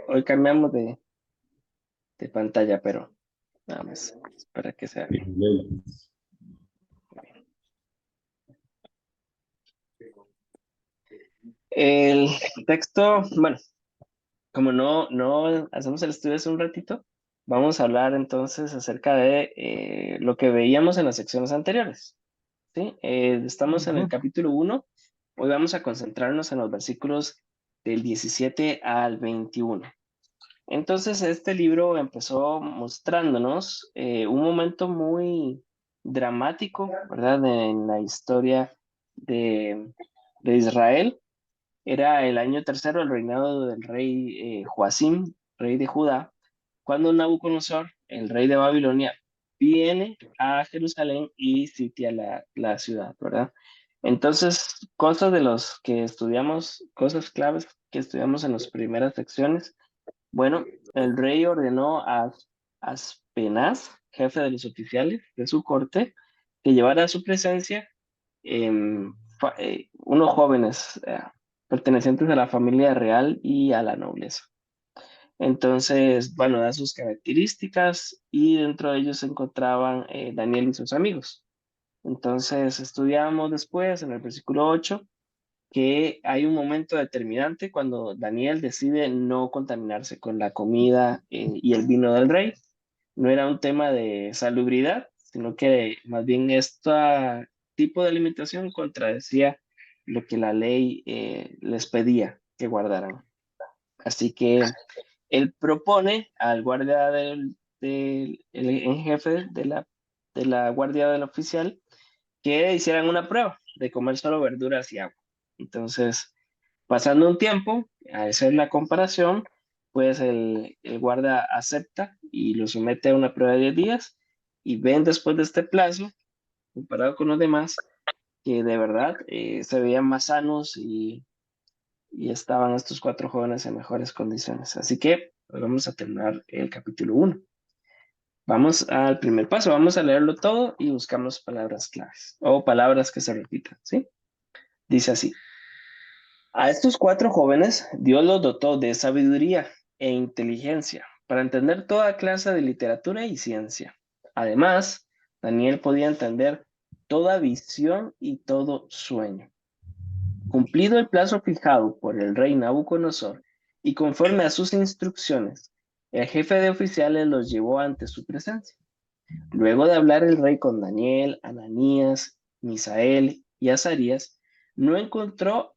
hoy cambiamos de pantalla, pero nada más para que sea bien. El texto, bueno, como no hacemos el estudio hace un ratito, vamos a hablar entonces acerca de lo que veíamos en las secciones anteriores. ¿Sí? Estamos en el capítulo 1. Hoy vamos a concentrarnos en los versículos del 17 al 21. Entonces, este libro empezó mostrándonos un momento muy dramático, ¿verdad? En la historia de, de Israel. Era el año tercero del reinado del rey Joacim, rey de Judá, cuando Nabucodonosor, el rey de Babilonia, viene a Jerusalén y sitia la ciudad, ¿verdad? Entonces, cosas de los que estudiamos, cosas claves que estudiamos en las primeras secciones. Bueno, el rey ordenó a Aspenaz, jefe de los oficiales de su corte, que llevara a su presencia unos jóvenes pertenecientes a la familia real y a la nobleza. Entonces, bueno, da sus características y dentro de ellos se encontraban Daniel y sus amigos. Entonces, estudiamos después en el versículo 8 que hay un momento determinante cuando Daniel decide no contaminarse con la comida y el vino del rey. No era un tema de salubridad, sino que más bien este tipo de alimentación contradecía lo que la ley les pedía que guardaran. Así que él propone al guardia en jefe de la guardia del oficial que hicieran una prueba de comer solo verduras y agua. Entonces, pasando un tiempo, a hacer la comparación, pues el guarda acepta y lo somete a una prueba de 10 días y ven después de este plazo, comparado con los demás, que de verdad se veían más sanos y estaban estos cuatro jóvenes en mejores condiciones. Así que hoy vamos a terminar el capítulo 1. Vamos al primer paso, vamos a leerlo todo y buscamos palabras claves o palabras que se repitan, ¿sí? Dice así: a estos cuatro jóvenes Dios los dotó de sabiduría e inteligencia para entender toda clase de literatura y ciencia. Además, Daniel podía entender toda visión y todo sueño. Cumplido el plazo fijado por el rey Nabucodonosor y conforme a sus instrucciones, el jefe de oficiales los llevó ante su presencia. Luego de hablar el rey con Daniel, Ananías, Misael y Azarías, no encontró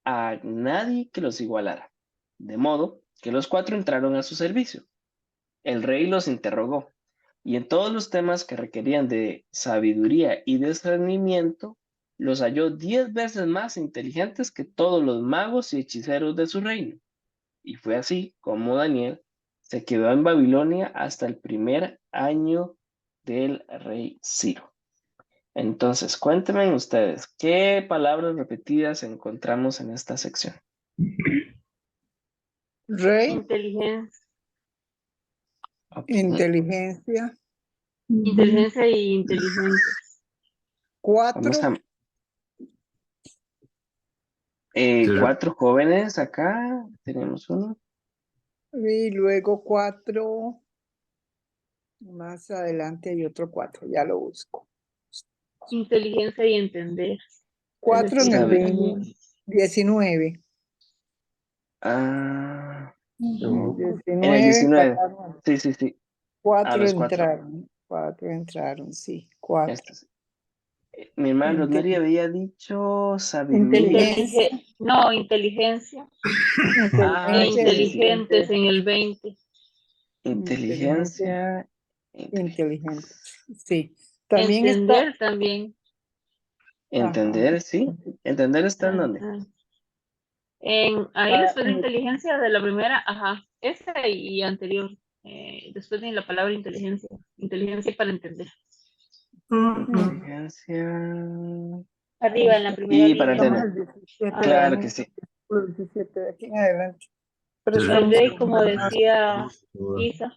a nadie que los igualara, de modo que los cuatro entraron a su servicio. El rey los interrogó, y en todos los temas que requerían de sabiduría y discernimiento, los halló 10 veces más inteligentes que todos los magos y hechiceros de su reino. Y fue así como Daniel se quedó en Babilonia hasta el primer año del rey Ciro. Entonces, cuéntenme ustedes, ¿qué palabras repetidas encontramos en esta sección? Rey, Inteligencia, Ok. inteligencia. inteligencia y inteligente. Vamos Cuatro, a... cuatro jóvenes acá, tenemos uno. y luego cuatro. Más adelante hay otro cuatro, ya lo busco. Inteligencia y entender. Cuatro en el Sabe. 19. Ah, en el 19 19. pasaron. Sí, sí, sí. A Cuatro los cuatro. entraron. Cuatro entraron, sí. Cuatro. Estos. Mi hermano Rosemary Inte- había dicho sabiduría. Inteligencia. No, inteligencia. Ah, E sí, sí, sí. inteligentes en el 20. Inteligencia Inteligencia. inteligente. Sí. También está. Entender también. Ajá. Entender, sí. Entender está en dónde. Ajá. Ahí Ah, después de inteligencia de la primera, ajá, esa y anterior. Después de la palabra inteligencia. Inteligencia para entender. Inteligencia. Arriba, en la primera Y para línea. estamos entender. en el 17, Ajá. Claro vamos que en sí. el 17 de aquí en adelante. Pero estamos Entender, en como decía Isa.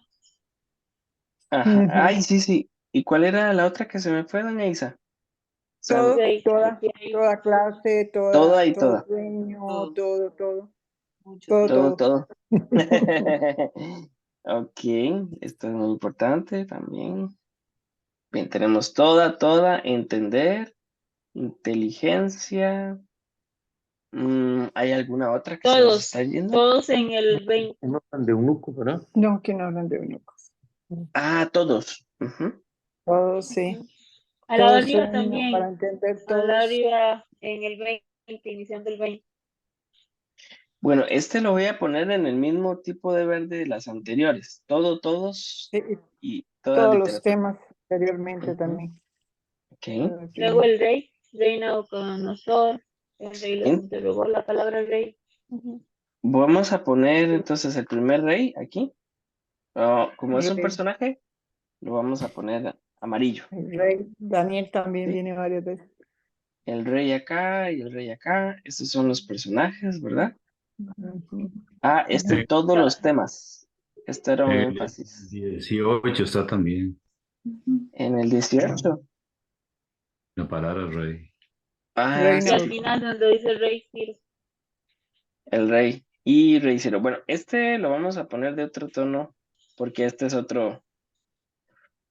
Ajá. Ujú. Ay, sí, sí. ¿Y cuál era la otra que se me fue, doña Isa? Todo, De ahí, toda, de ahí. toda clase, Toda y todo toda. sueño, Todo. todo. Mucho. Todo, Todo. Ok, esto es muy importante también. Bien, tenemos toda, entender, inteligencia. ¿Hay alguna otra que se nos Todos, está yendo? todos en el 20. No hablan de eunuco, ¿verdad? no, que no hablan de eunucos. Ah, todos. Ujú. Todos, sí. Al lado Todos arriba son, también. para entender Al lado todos. arriba en el 20, iniciando el 20. Bueno, este lo voy a poner en el mismo tipo de verde de las anteriores. Todos Sí, y toda todos los literatura. temas anteriormente Ujú. también. Ok. Luego el rey, reina con nosotros. El rey los En- interrogó la palabra rey. Ujú. Vamos a poner entonces el primer rey aquí. Como es un Rey, personaje, lo vamos a poner amarillo. el rey. Daniel también ¿Sí? viene varias veces. El rey acá y el rey acá. Estos son los personajes, ¿verdad? Ujú. Ah, todos los temas. Esto era un El énfasis. 18 está también, En el 18. la palabra rey. Ah, Y Reina, sí, al final donde dice rey Ciro. el rey. Y rey Ciro. Bueno, este lo vamos a poner de otro tono porque este es Otro rey.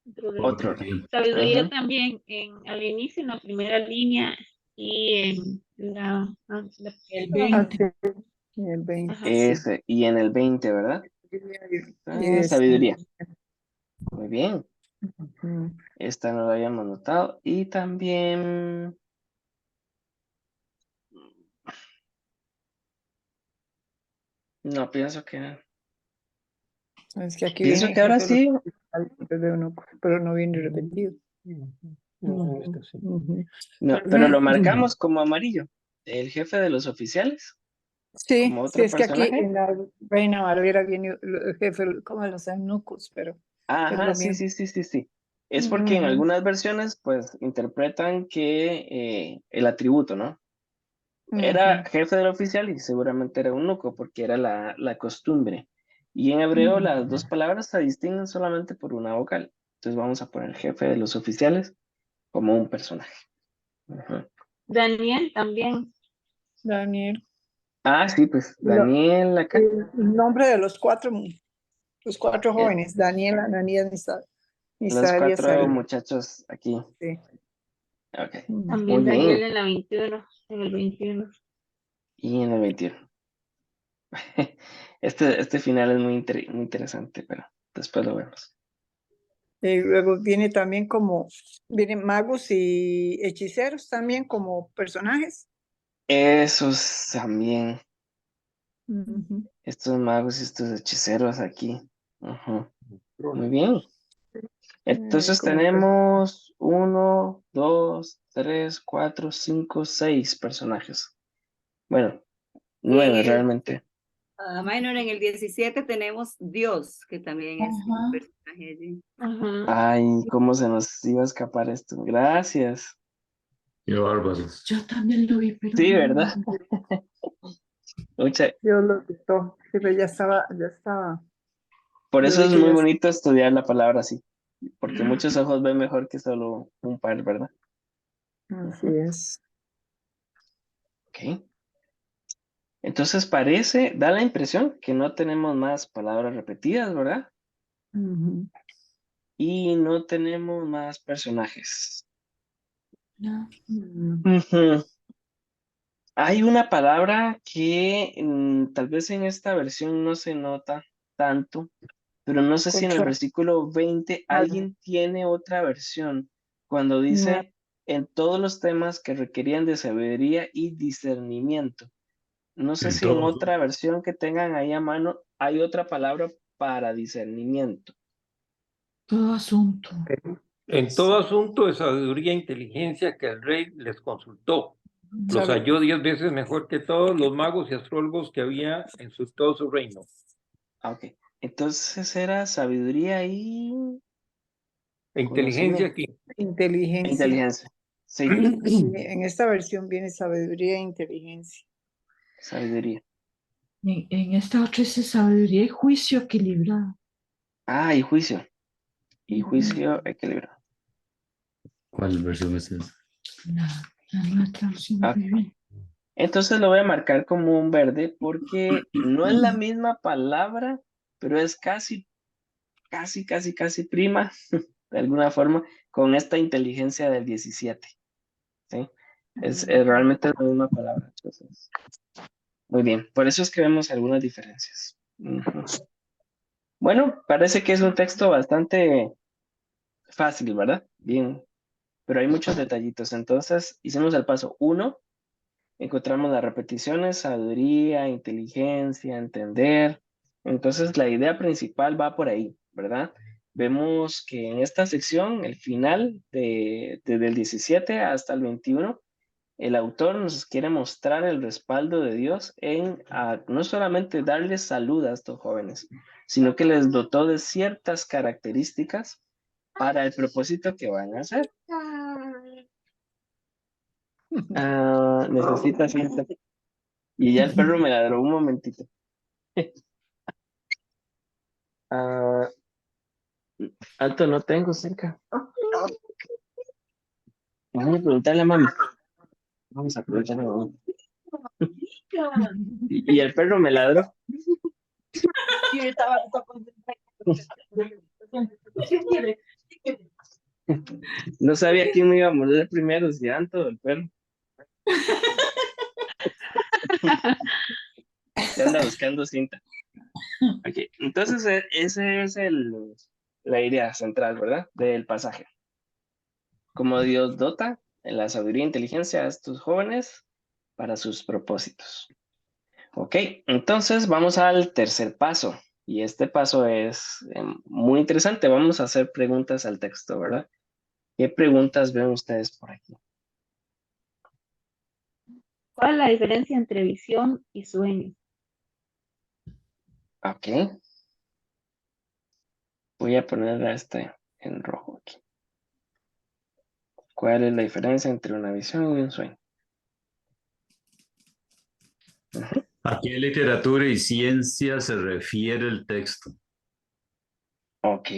otro Otro rey. tiempo. Sabiduría Ujú. también al inicio, en la primera línea y en El ah, 20. sí, y el 20. ajá. Ese. Y en el 20, ¿verdad? Y Ah, sabiduría. Muy bien. ujú. Esta no la habíamos notado. Y también. No, Es que aquí pienso viene que ahora jefe de los sí. oficiales de eunucos, pero no viene repetido. No, esta sí. Ujú. No, pero lo marcamos como amarillo. El jefe de los oficiales, Sí, como sí, otro es que aquí personaje. en la Reina Valera viene el jefe como los eunucos, pero es Ajá, lo sí, mismo. sí, sí, sí, sí. Es porque en Ujú, algunas versiones, pues, interpretan que el atributo, ¿no? Era ujú, jefe del oficial y seguramente era eunuco, porque era la costumbre. Y en hebreo las dos palabras se distinguen solamente por una vocal. Entonces vamos a poner jefe de los oficiales como un personaje. Ujú. Daniel también. Daniel. Ah, sí, pues, Daniel acá. El nombre de los cuatro eh, jóvenes, Daniel, Ananías, los Misael y cuatro Azarías. muchachos aquí. Sí. Ok, muy También Daniel bien. en la 21. En el 21. Y en el 21. Este final es muy interesante, pero después lo vemos. Y luego viene también vienen magos y hechiceros también como personajes. Esos también, Ujú. estos magos y estos hechiceros aquí. Ujú. Muy bien. Entonces Como personajes. tenemos 1, 2, 3, 4, 5, 6 personajes. Bueno, Y en 9 realmente. Minor, en el 17 tenemos Dios, que también es un Ajá. personaje allí. Ajá. Ay, cómo se nos iba a escapar esto. Gracias. Qué bárbaros. Yo también lo vi, pero Sí, no. ¿verdad? Mucha, Dios lo quitó. Sí, pero ya estaba. por Yo eso vi es que muy ya bonito estudiar la palabra así, porque muchos ojos ven mejor que solo un par, ¿verdad? así Ujú. es. Ok. Entonces da la impresión que no tenemos más palabras repetidas, ¿verdad? Ujú. Y no tenemos más personajes. No. Mm, Ujú. Hay una palabra que tal vez en esta versión no se nota tanto, pero no sé si en el Contra. versículo 20 alguien tiene otra versión cuando No, dice en todos los temas que requerían de sabiduría y discernimiento. No sé En si en todo, otra versión que tengan ahí a mano hay otra palabra para discernimiento. Todo asunto. en todo asunto de sabiduría e inteligencia que el rey les consultó. Los sabe, halló 10 veces mejor que todos los magos y astrólogos que había en todo su reino. Ah, ok. Entonces era sabiduría y E inteligencia conocimiento. aquí. inteligencia. Inteligencia. Sí, Sí, en esta versión viene sabiduría e inteligencia. sabiduría. En esta otra dice sabiduría y juicio equilibrado. Ah, y juicio. Y Ujú. juicio equilibrado. ¿Cuál versión es esa? La nueva traducción Ah, viviente. Entonces lo voy a marcar como un verde porque no es la misma palabra, pero es casi, casi prima, de alguna forma, con esta inteligencia del 17, ¿sí? Es realmente la misma palabra. Entonces, muy bien, por eso es que vemos algunas diferencias. Ujú. Bueno, parece que es un texto bastante fácil, ¿verdad? Bien, pero hay muchos detallitos. Entonces, hicimos el paso 1, encontramos las repeticiones, sabiduría, inteligencia, entender. Entonces, la idea principal va por ahí, ¿verdad? Vemos que en esta sección, el final desde el 17 hasta el 21, el autor nos quiere mostrar el respaldo de Dios en no solamente darles salud a estos jóvenes, sino que les dotó de ciertas características para el propósito que van a hacer. Necesita cinta. Y ya el perro me ladró un momentito. Ah, alto no tengo cerca. Vamos a preguntarle a mami. Vamos a aprovechar a mamá. Y el perro me ladró. No sabía quién me iba a morder primero, si Anto o el perro. Se anda buscando cinta. Ok, entonces ese es la idea central, ¿verdad? Del pasaje. Como Dios dota en la sabiduría e inteligencia a estos jóvenes para sus propósitos. Ok, entonces vamos al tercer paso. Y este paso es muy interesante. Vamos a hacer preguntas al texto, ¿verdad? ¿Qué preguntas ven ustedes por aquí? ¿Cuál es la diferencia entre visión y sueño? Ok, voy a poner a este en rojo aquí. ¿Cuál es la diferencia entre una visión y un sueño? Ujú. ¿A qué literatura y ciencia se refiere el texto? Ok,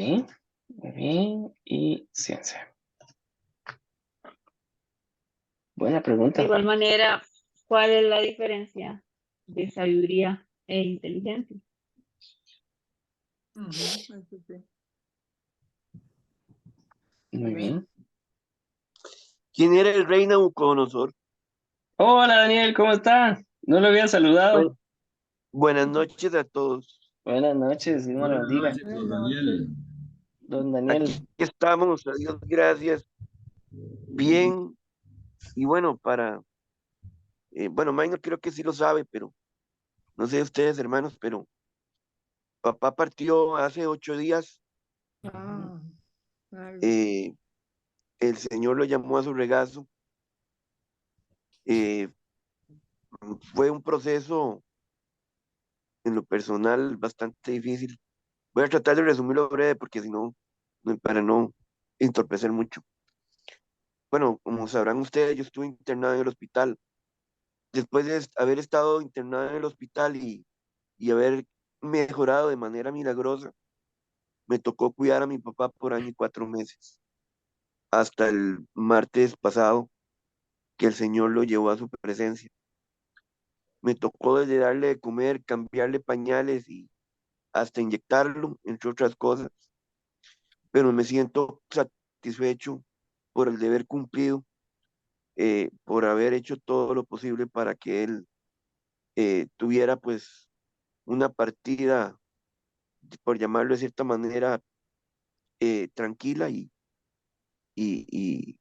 muy bien. Y ciencia. Buena De pregunta. igual manera, ¿cuál es la diferencia de sabiduría e inteligencia? Eso sí. Muy bien. ¿Quién era el rey Nabucodonosor? Hola Daniel, ¿cómo está? No lo había saludado. Bueno, buenas noches a todos. Buenas noches, Dios me lo Buenas bendiga. noches, don Buenas noches. Daniel. Don Aquí Daniel. estamos, a Dios gracias. Bien, y bueno, bueno, May no creo que sí lo sabe, pero no sé ustedes, hermanos, pero papá partió hace 8 días. Ah, algo. El Señor lo llamó a su regazo. eh, Fue un proceso en lo personal bastante difícil. Voy a tratar de resumirlo breve porque si no, para no entorpecer mucho. Bueno, como sabrán ustedes, yo estuve internado en el hospital. Después de haber estado internado en el hospital y haber mejorado de manera milagrosa, me tocó cuidar a mi papá por 1 año y 4 meses, hasta el martes pasado, que el Señor lo llevó a su presencia. Me tocó desde darle de comer, cambiarle pañales y hasta inyectarlo, entre otras cosas, pero me siento satisfecho por el deber cumplido, por haber hecho todo lo posible para que él tuviera pues una partida, por llamarlo de cierta manera, tranquila y, y-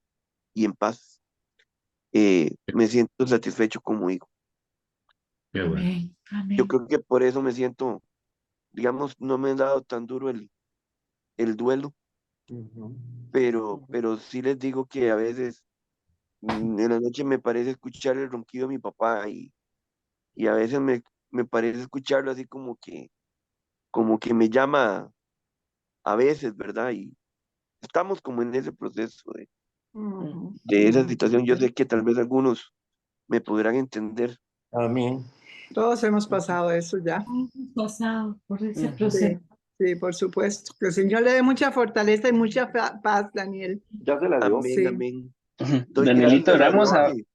y en paz. Me siento satisfecho como hijo. Qué bueno. Amén. Yo Amén. creo que por eso me siento, digamos, no me ha dado tan duro el duelo, pero sí les digo que a veces en la noche me parece escuchar el ronquido de mi papá y a veces me parece escucharlo así como que me llama a veces, ¿verdad? Y estamos como en ese proceso Ujú. de esa situación. Yo sé que tal vez algunos me podrán entender. Amén. Todos hemos pasado eso ya. Hemos pasado por ese Ujú. proceso. Sí, por supuesto. Que el Señor le dé mucha fortaleza y mucha paz, Daniel. Ya se la dio. Amén, Sí. amén. Ujú. Doy Danielito, gracias a oramos Dios a... que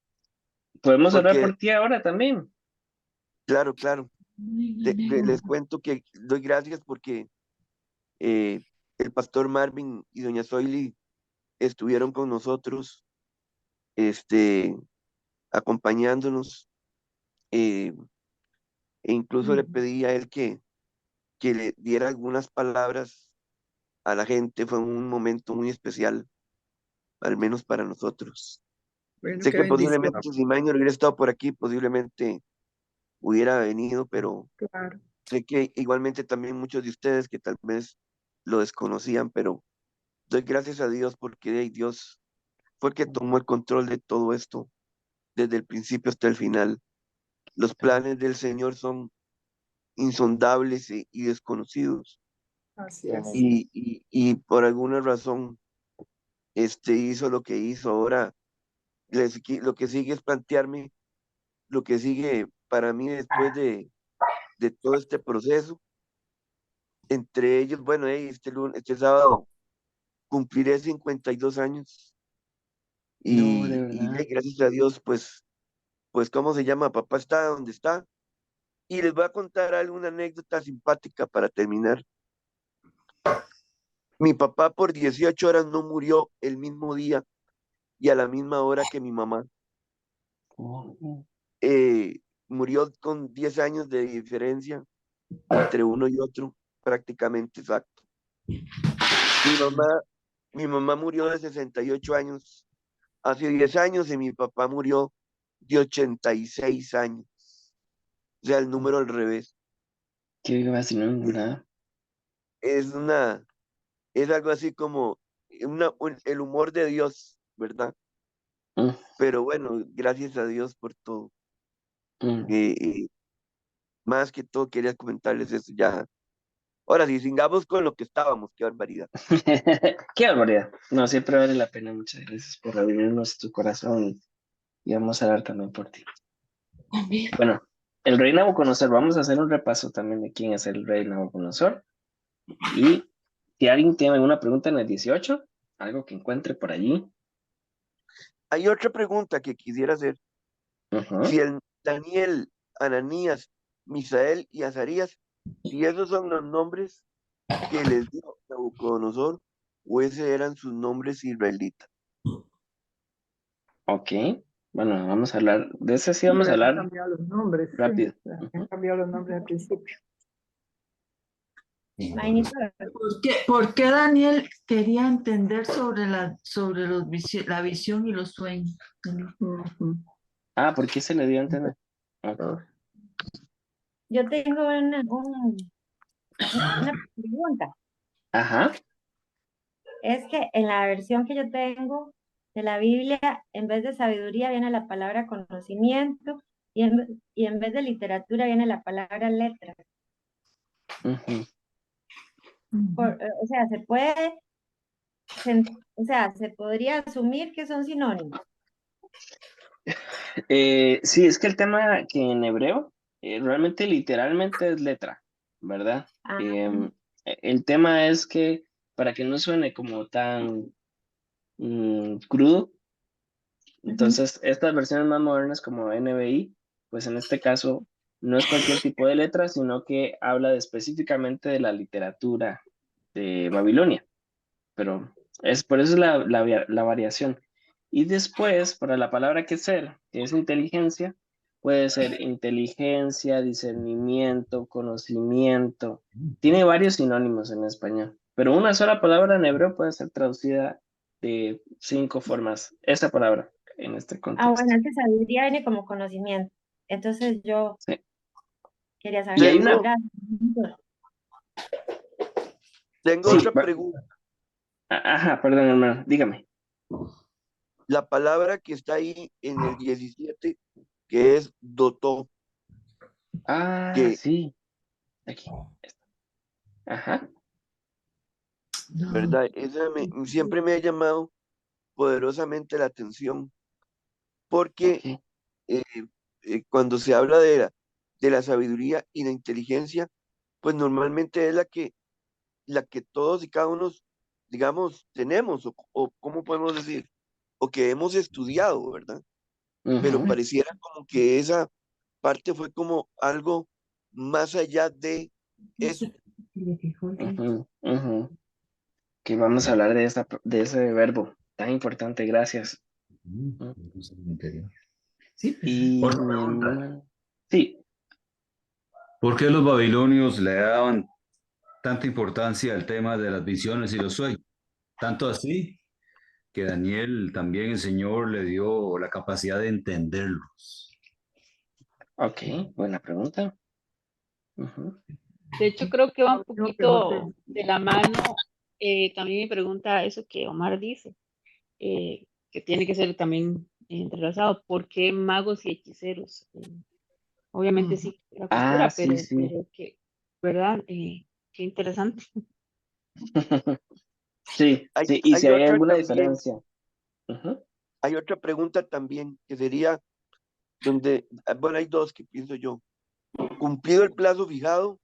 Podemos orar porque, por ti ahora también. claro, claro, les cuento que doy gracias porque eh, el pastor Marvin y doña Zoili estuvieron con nosotros, este, acompañándonos, eh, e incluso le pedí a él que le diera algunas palabras a la gente. Fue un momento muy especial, al menos para nosotros. Bueno, Sé qué que bendición. posiblemente si Minor hubiera estado por aquí, posiblemente hubiera venido, pero Claro. sé que igualmente también muchos de ustedes que tal vez lo desconocían, pero doy gracias a Dios porque Dios fue el que tomó el control de todo esto desde el principio hasta el final. Los planes del Señor son insondables y desconocidos. Así es. Y por alguna razón hizo lo que hizo. Ahora lo que sigue es plantearme lo que sigue para mí después de todo este proceso. Entre ellos, bueno, este sábado cumpliré 52 años No, de y verdad. gracias a Dios, pues, ¿cómo se llama? Papá está donde está. Y les voy a contar alguna anécdota simpática para terminar. Mi papá por 18 horas no murió el mismo día y a la misma hora que mi mamá. Oh, Murió con 10 años de diferencia entre uno y otro, prácticamente exacto. Mi mamá, mi mamá murió de 68 años hace 10 años y mi papá murió de 86 años. O sea, el número al revés. qué vacilón, ¿verdad? Es es algo así como el humor de Dios, ¿verdad? Mm, Pero bueno, gracias a Dios por todo. mm. Eh, eh, Más que todo quería comentarles eso ya. Ahora sí, sigamos con lo que estábamos, qué barbaridad. Qué barbaridad. No, siempre vale la pena. Muchas gracias por abrirnos tu corazón y vamos a dar también por ti. Bueno, el rey Nabucodonosor, vamos a hacer un repaso también de quién es el rey Nabucodonosor. Y si alguien tiene alguna pregunta en el 18, algo que encuentre por allí. Hay otra pregunta que quisiera hacer. Ujú. Si el Daniel, Ananías, Misael y Azarías, si esos son los nombres que les dio Nabucodonosor, o esos eran sus nombres israelitas. Ok, bueno, vamos a hablar de ese, sí Sí, vamos le a habían hablar cambiado los nombres, sí. rápido. Le habían Ujú. cambiado los nombres al principio. Mainito, Por qué Daniel quería entender sobre la visión y los sueños? Ujú. Ah, ¿por qué se le dio a entender? Ok. Oh, yo tengo una pregunta. Ajá, Es que en la versión que yo tengo de la Biblia, en vez de sabiduría viene la palabra conocimiento y en vez de literatura viene la palabra letra. ujú. O sea, o sea, se podría asumir que son sinónimos. Sí, es que el tema que en hebreo realmente literalmente es letra, ¿verdad? Ah, El tema es que para que no suene como tan crudo, ujú. entonces estas versiones más modernas como NBI, pues en este caso no es cualquier tipo de letra, sino que habla específicamente de la literatura de Babilonia, pero es por eso es la variación. Y después, para la palabra que ser, que es inteligencia, puede ser inteligencia, discernimiento, conocimiento. Tiene varios sinónimos en español, pero una sola palabra en hebreo puede ser traducida de 5 formas. Esa palabra en este Ah, bueno, contexto. es que sabiduría viene como conocimiento. Entonces yo Sí. quería Y saber. hay Tengo, una, Gracias. tengo sí, otra pregunta. ajá, perdón, hermano, dígame. La palabra que está ahí en el 17, que es dotó, Ah, que, sí, aquí. Ajá. ¿verdad? Siempre me ha llamado poderosamente la atención, porque Ok. eh, cuando se habla de la sabiduría y la inteligencia, pues normalmente es la que todos y cada uno, digamos, tenemos, o cómo podemos decir, o que hemos estudiado, ¿verdad? pero Ujú, pareciera como que esa parte fue como algo más allá de eso. ujú, ujú. Que vamos a hablar de de ese verbo tan importante, gracias. Mm. Y Otra pregunta. sí, ¿Por qué los babilonios le daban tanta importancia al tema de las visiones y los sueños? Tanto así que Daniel también el Señor le dio la capacidad de entenderlos. ok, buena pregunta. Ujú. De hecho, creo que va un Yo que no sé. poquito de la mano. También me pregunta eso que Omar dice, que tiene que ser también entrelazado. ¿Por qué magos y hechiceros? Obviamente Ujú. sí, la Ah, cultura, sí, sí. pero que, ¿verdad? Qué interesante. Sí, Hay, sí, y si hay hay otra alguna también, diferencia. Ujú. hay otra pregunta también que sería donde, bueno, hay dos que pienso yo. Cumplido el plazo fijado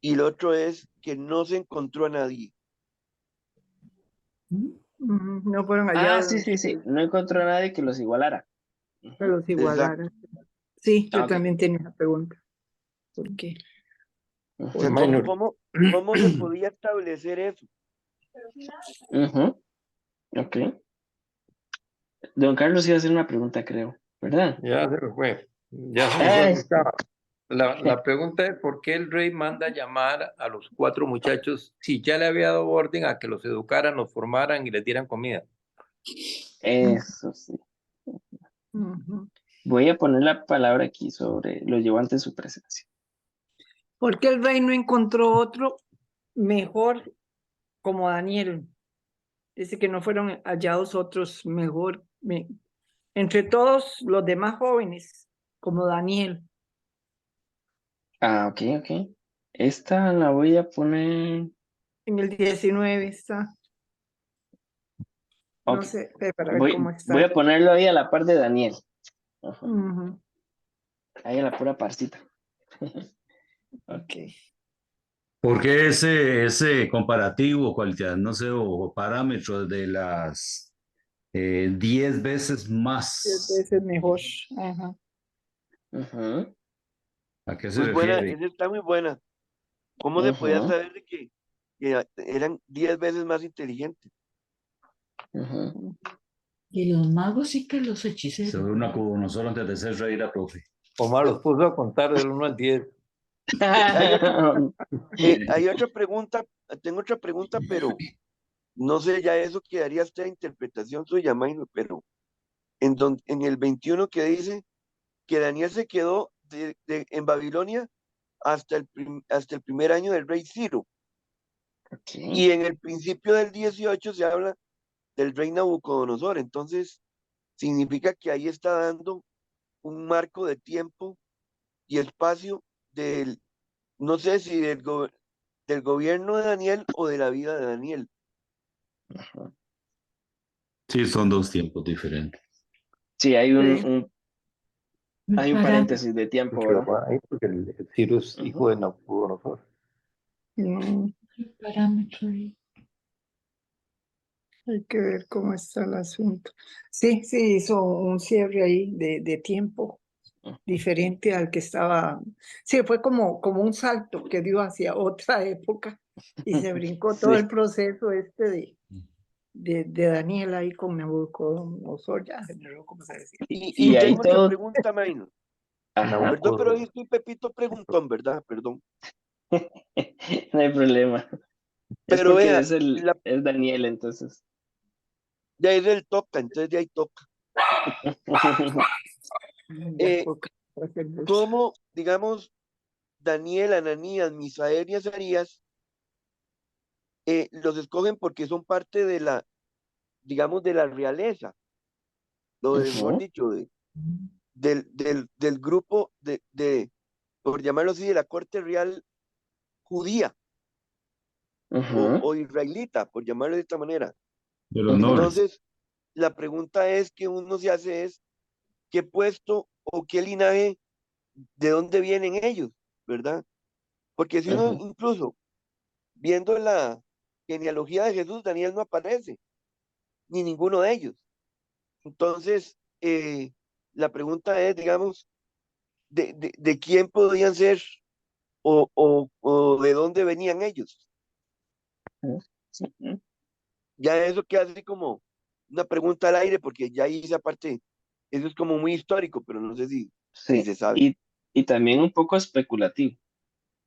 y el otro es que no se encontró a nadie. Ujú. No fueron Ah, sí, hallados sí, sí. No encontró a nadie que los igualara. que Ujú. los Exacto. igualaran. Sí, Ah, yo ok. también tenía esa pregunta. ¿Por qué? sea, Ujú, ¿Por ¿cómo, Minor. cómo, cómo se podía establecer eso? ujú, ok. Don Carlos iba a hacer una pregunta, creo, ¿verdad? Ya se me fue. Ya se me fue. Ay, Aquí estaba. La pregunta es por qué el rey manda llamar a los 4 muchachos si ya le había dado orden a que los educaran, los formaran y les dieran comida. eso sí. Ujú. Voy a poner la palabra aquí sobre lo llevó ante su presencia. ¿Por qué el rey no encontró otro mejor como Daniel? Dice que no fueron hallados otros mejor, entre todos los demás jóvenes, como Daniel. Ah, ok, ok. Esta la voy a poner. En el 19 está, no Ok. sé, para ver cómo Voy está. a ponerlo ahí a la par de Daniel. Ajá. Ujú. Ahí a la pura parcita. Ok. Ok. ¿Por qué ese comparativo, cualidad, no sé, o parámetros de las 10 veces más? Ese es mejor. Ajá. Ujú, ¿A qué se Muy buena, refiere? esa está muy buena. ¿Cómo se podía ujú, saber de que eran 10 veces más inteligentes? ujú. Y los magos sí que los hechiceros. Sobre una no solo antes de ser rey era profe. Omar los puso a contar del 1 al 10. Hay otra, hay otra pregunta, tengo otra pregunta, pero no sé, ya eso quedaría hasta interpretación suya, Maynor, pero en el 21 que dice que Daniel se quedó en Babilonia hasta el primer año del rey Ciro, Ok. y en el principio del 18 se habla del rey Nabucodonosor, entonces significa que ahí está dando un marco de tiempo y espacio del, no sé si del gobierno de Daniel o de la vida de Daniel. Ujú. Sí, son dos tiempos diferentes. Sí, hay Sí. hay un Para, paréntesis de tiempo, Mucho ¿verdad? más ahí porque el Ciro es Ujú. hijo de Nabucodonosor. Mm, parámetro ahí. Hay que ver cómo está el asunto. Sí, sí, hizo un cierre ahí de tiempo diferente al que estaba. Sí, fue como un salto que dio hacia otra época y se brincó todo el Sí. proceso este de Daniel ahí con Nabucodonosor, ya se me olvidó cómo se decía. Y Y ahí tengo otra todo. pregunta, Maynor. Ajá. Perdón, pero Nabucodonosor. hoy estoy Pepito preguntón, ¿verdad? Perdón. No hay problema. Es Pero porque vea, es Daniel, entonces. de ahí del toca, entonces de ahí toca. Ya, Eh, porque va a ser mucho. ¿Cómo, digamos, Daniel, Ananías, Misael y Azarías los escogen porque son parte de la, digamos, de la realeza, mejor Ujú, dicho, del grupo por llamarlo así, de la corte real judía ujú, o israelita, por llamarlo de esta manera. De los ujú, nobles. Entonces, la pregunta es que uno se hace es, ¿qué puesto o qué linaje, de dónde vienen ellos, verdad? Porque si uno ujú, incluso viendo la genealogía de Jesús, Daniel no aparece, ni ninguno de ellos. Entonces, la pregunta es, digamos, de quién podían ser o de dónde venían ellos. Ujú. Ya eso queda así como una pregunta al aire, porque ya ahí esa parte, eso es como muy histórico, pero no sé si Sí, se sabe. y también un poco especulativo.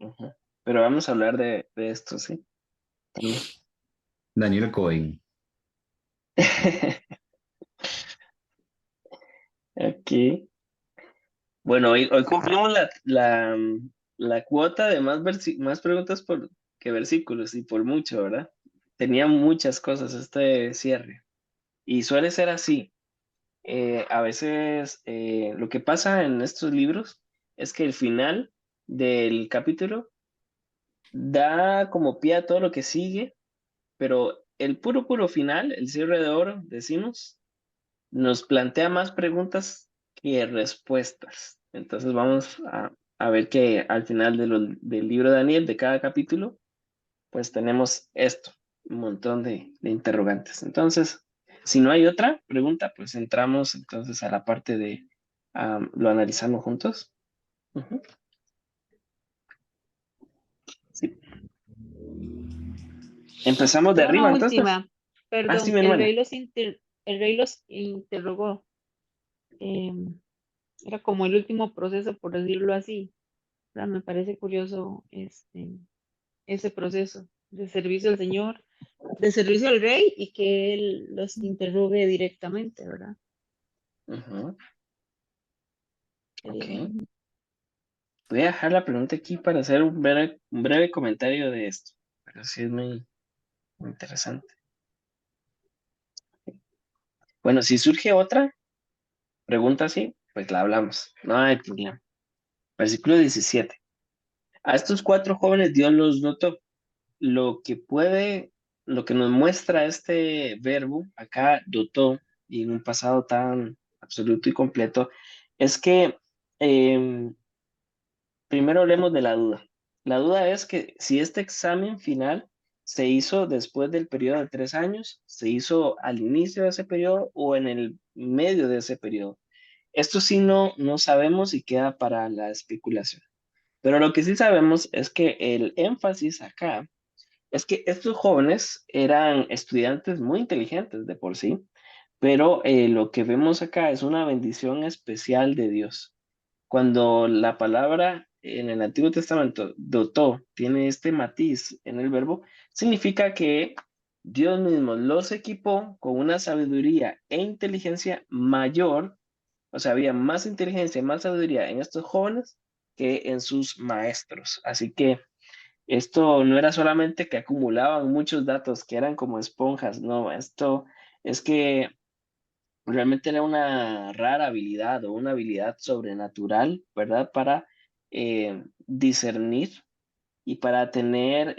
Ujú. Pero vamos a hablar de esto, ¿sí? También. Daniel Cohen. Aquí. Bueno, hoy cumplimos la cuota de más preguntas que versículos y por mucho, ¿verdad? Tenía muchas cosas este cierre y suele ser así. A veces lo que pasa en estos libros es que el final del capítulo da como pie a todo lo que sigue, pero el puro final, el cierre de oro, decimos, nos plantea más preguntas que respuestas. Entonces vamos a ver que al final del libro de Daniel, de cada capítulo, pues tenemos esto, un montón de interrogantes. Entonces, si no hay otra pregunta, pues entramos entonces a la parte de lo analizamos juntos. Ujú. Sí. Empezamos de Tengo arriba una entonces. última, Ah, sí, perdón, mi hermana. el rey los interrogó. Era como el último proceso, por decirlo así. ¿Verdad? Me parece curioso ese proceso de servicio al Señor, de servicio al rey y que él los interrogue directamente, ¿verdad? Ujú. Ok. Eh, Voy a dejar la pregunta aquí para hacer un breve comentario de esto. Pero sí es muy interesante. Bueno, si surge otra pregunta así, pues la hablamos. No hay problema. Versículo 17. A estos cuatro jóvenes Dios los dotó. Lo que puede, lo que nos muestra este verbo acá, dotó, y en un pasado tan absoluto y completo, es que primero hablemos de la duda. La duda es que si este examen final se hizo después del periodo de 3 años, se hizo al inicio de ese periodo o en el medio de ese periodo. Esto sí no sabemos y queda para la especulación. Pero lo que sí sabemos es que el énfasis acá es que estos jóvenes eran estudiantes muy inteligentes de por sí, pero lo que vemos acá es una bendición especial de Dios. Cuando la palabra en el Antiguo Testamento, dotó, tiene este matiz en el verbo, significa que Dios mismo los equipó con una sabiduría e inteligencia mayor, o sea, había más inteligencia y más sabiduría en estos jóvenes que en sus maestros. Así que esto no era solamente que acumulaban muchos datos, que eran como esponjas, no, esto es que realmente era una rara habilidad o una habilidad sobrenatural, ¿verdad? Para discernir y para tener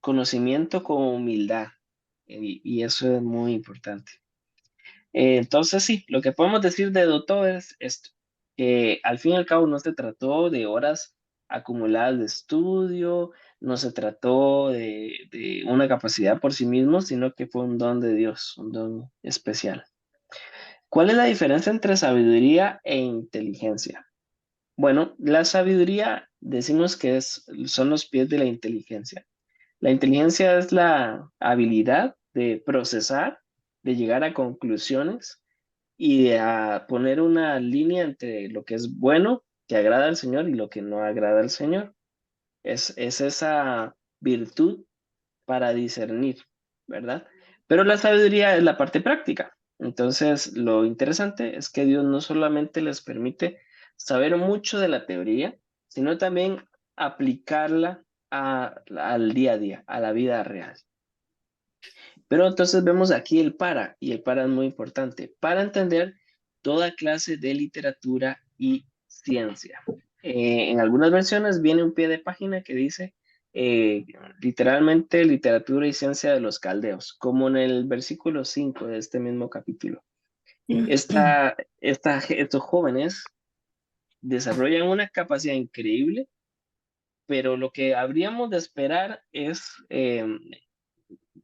conocimiento con humildad. Y eso es muy importante. Entonces, sí, lo que podemos decir de Dotto es esto, que al fin y al cabo no se trató de horas acumuladas de estudio, no se trató de una capacidad por sí mismo, sino que fue un don de Dios, un don especial. ¿Cuál es la diferencia entre sabiduría e inteligencia? Bueno, la sabiduría decimos que son los pies de la inteligencia. La inteligencia es la habilidad de procesar, de llegar a conclusiones y a poner una línea entre lo que es bueno, que agrada al Señor, y lo que no agrada al Señor. Es esa virtud para discernir, ¿verdad? Pero la sabiduría es la parte práctica. Entonces, lo interesante es que Dios no solamente les permite saber mucho de la teoría, sino también aplicarla al día a día, a la vida real. Pero entonces vemos aquí y el para es muy importante, para entender toda clase de literatura y ciencia. En algunas versiones viene un pie de página que dice eh, literalmente literatura y ciencia de los caldeos, como en el versículo 5 de este mismo capítulo. Estos jóvenes desarrollan una capacidad increíble, pero lo que habríamos de esperar es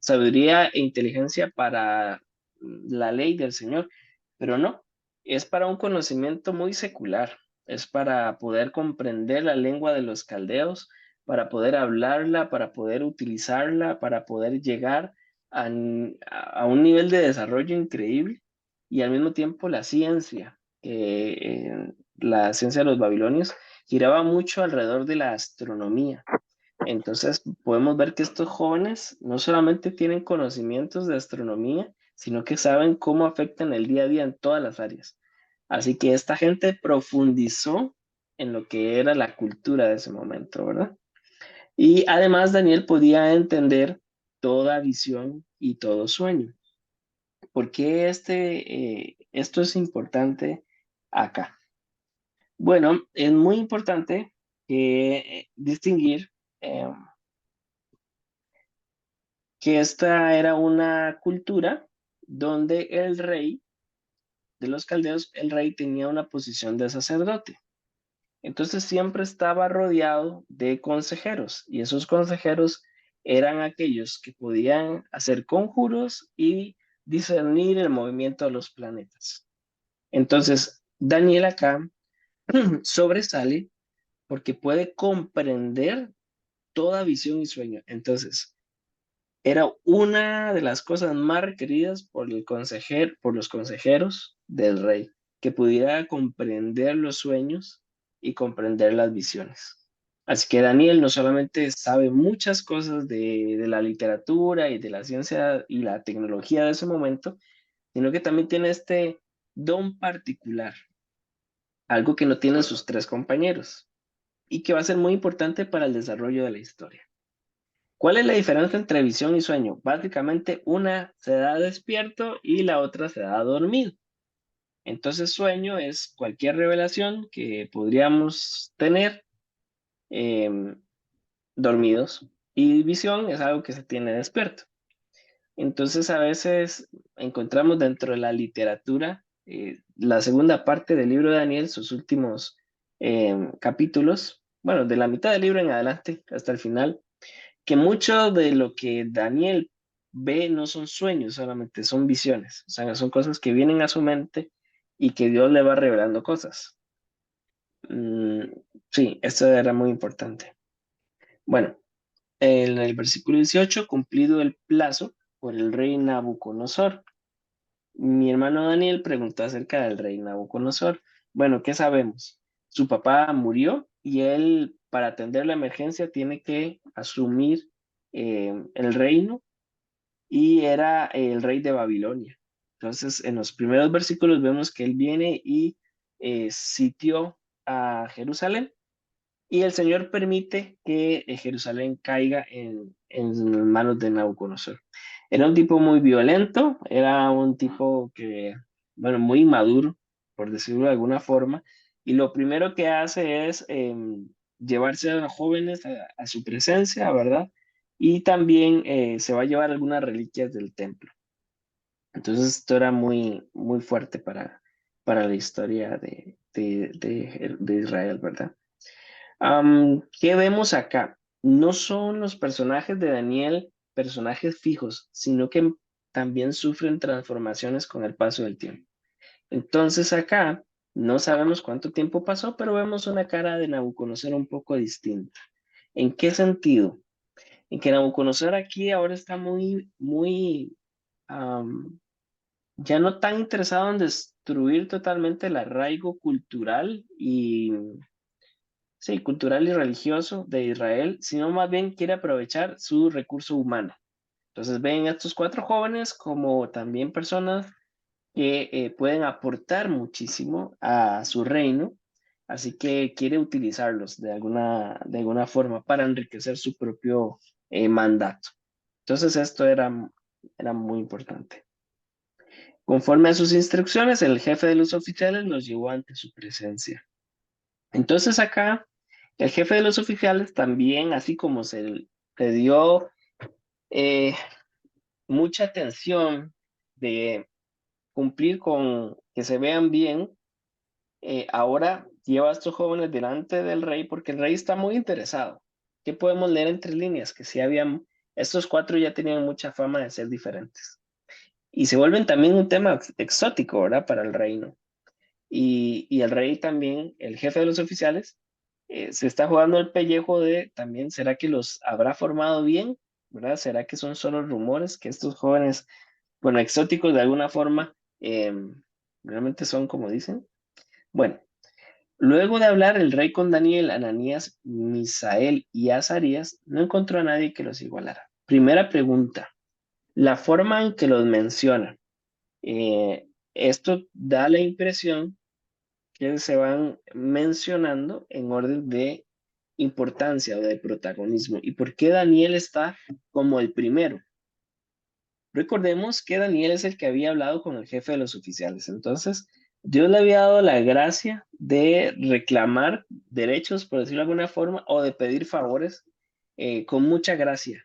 sabiduría e inteligencia para la ley del Señor, pero no. es para un conocimiento muy secular, es para poder comprender la lengua de los caldeos, para poder hablarla, para poder utilizarla, para poder llegar a un nivel de desarrollo increíble y al mismo tiempo la ciencia de los babilonios giraba mucho alrededor de la astronomía. Entonces podemos ver que estos jóvenes no solamente tienen conocimientos de astronomía, sino que saben cómo afectan el día a día en todas las áreas. Así que esta gente profundizó en lo que era la cultura de ese momento, ¿verdad? Y además Daniel podía entender toda visión y todo sueño. ¿Por qué esto es importante acá? Bueno, es muy importante distinguir que esta era una cultura donde el rey de los caldeos, el rey tenía una posición de sacerdote. Entonces siempre estaba rodeado de consejeros y esos consejeros eran aquellos que podían hacer conjuros y discernir el movimiento de los planetas. Entonces, Daniel acá sobresale porque puede comprender toda visión y sueño. Entonces, era una de las cosas más requeridas por los consejeros del rey, que pudiera comprender los sueños y comprender las visiones. Así que Daniel no solamente sabe muchas cosas de la literatura y de la ciencia y la tecnología de ese momento, sino que también tiene este don particular, algo que no tienen sus tres compañeros y que va a ser muy importante para el desarrollo de la historia. ¿Cuál es la diferencia entre visión y sueño? Básicamente una se da despierto y la otra se da dormido. Entonces sueño es cualquier revelación que podríamos tener dormidos y visión es algo que se tiene despierto. Entonces a veces encontramos dentro de la literatura la segunda parte del libro de Daniel, sus últimos capítulos, bueno, de la mitad del libro en adelante hasta el final, que mucho de lo que Daniel ve no son sueños solamente, son visiones, o sea, son cosas que vienen a su mente y que Dios le va revelando cosas. Sí, esto era muy importante. Bueno, en el versículo 18, cumplido el plazo por el rey Nabucodonosor. Mi hermano Daniel preguntó acerca del rey Nabucodonosor. Bueno, ¿qué sabemos? Su papá murió y él, para atender la emergencia, tiene que asumir el reino y era el rey de Babilonia. Entonces, en los primeros versículos vemos que él viene y sitió a Jerusalén y el Señor permite que Jerusalén caiga en manos de Nabucodonosor. Era un tipo muy violento, era un tipo que, bueno, muy inmaduro, por decirlo de alguna forma, y lo primero que hace es llevarse a los jóvenes a su presencia, ¿verdad? Y también se va a llevar algunas reliquias del templo. Entonces esto era muy, muy fuerte para la historia de Israel, ¿verdad? ¿Qué vemos acá? No son los personajes de Daniel personajes fijos, sino que también sufren transformaciones con el paso del tiempo. Entonces acá no sabemos cuánto tiempo pasó, pero vemos una cara de Nabucodonosor un poco distinta. ¿En qué sentido? En que Nabucodonosor aquí ahora está am, ya no tan interesado en destruir totalmente el arraigo cultural sí, cultural y religioso de Israel, sino más bien quiere aprovechar su recurso humano. Entonces ven a estos cuatro jóvenes como también personas que pueden aportar muchísimo a su reino, así que quiere utilizarlos de alguna forma para enriquecer su propio mandato. Entonces esto era muy importante. Conforme a sus instrucciones, el jefe de los oficiales los llevó ante su presencia. Entonces acá el jefe de los oficiales también, así como se le dio eh, mucha atención de cumplir con que se vean bien, ahora lleva a estos jóvenes delante del rey porque el rey está muy interesado. ¿Qué podemos leer entre líneas? Que si habían, estos cuatro ya tenían mucha fama de ser diferentes. Y se vuelven también un tema exótico, ¿verdad? Para el reino. y el rey también, el jefe de los oficiales, se está jugando el pellejo de también, ¿será que los habrá formado bien? ¿Verdad? ¿Será que son solo rumores que estos jóvenes, bueno, exóticos de alguna forma, realmente son como dicen? Bueno, luego de hablar el rey con Daniel, Ananías, Misael y Azarías, no encontró a nadie que los igualara. Primera pregunta, la forma en que los menciona. Esto da la impresión que se van mencionando en orden de importancia o de protagonismo. ¿Y por qué Daniel está como el primero? Recordemos que Daniel es el que había hablado con el jefe de los oficiales. Entonces, Dios le había dado la gracia de reclamar derechos, por decirlo de alguna forma, o de pedir favores con mucha gracia,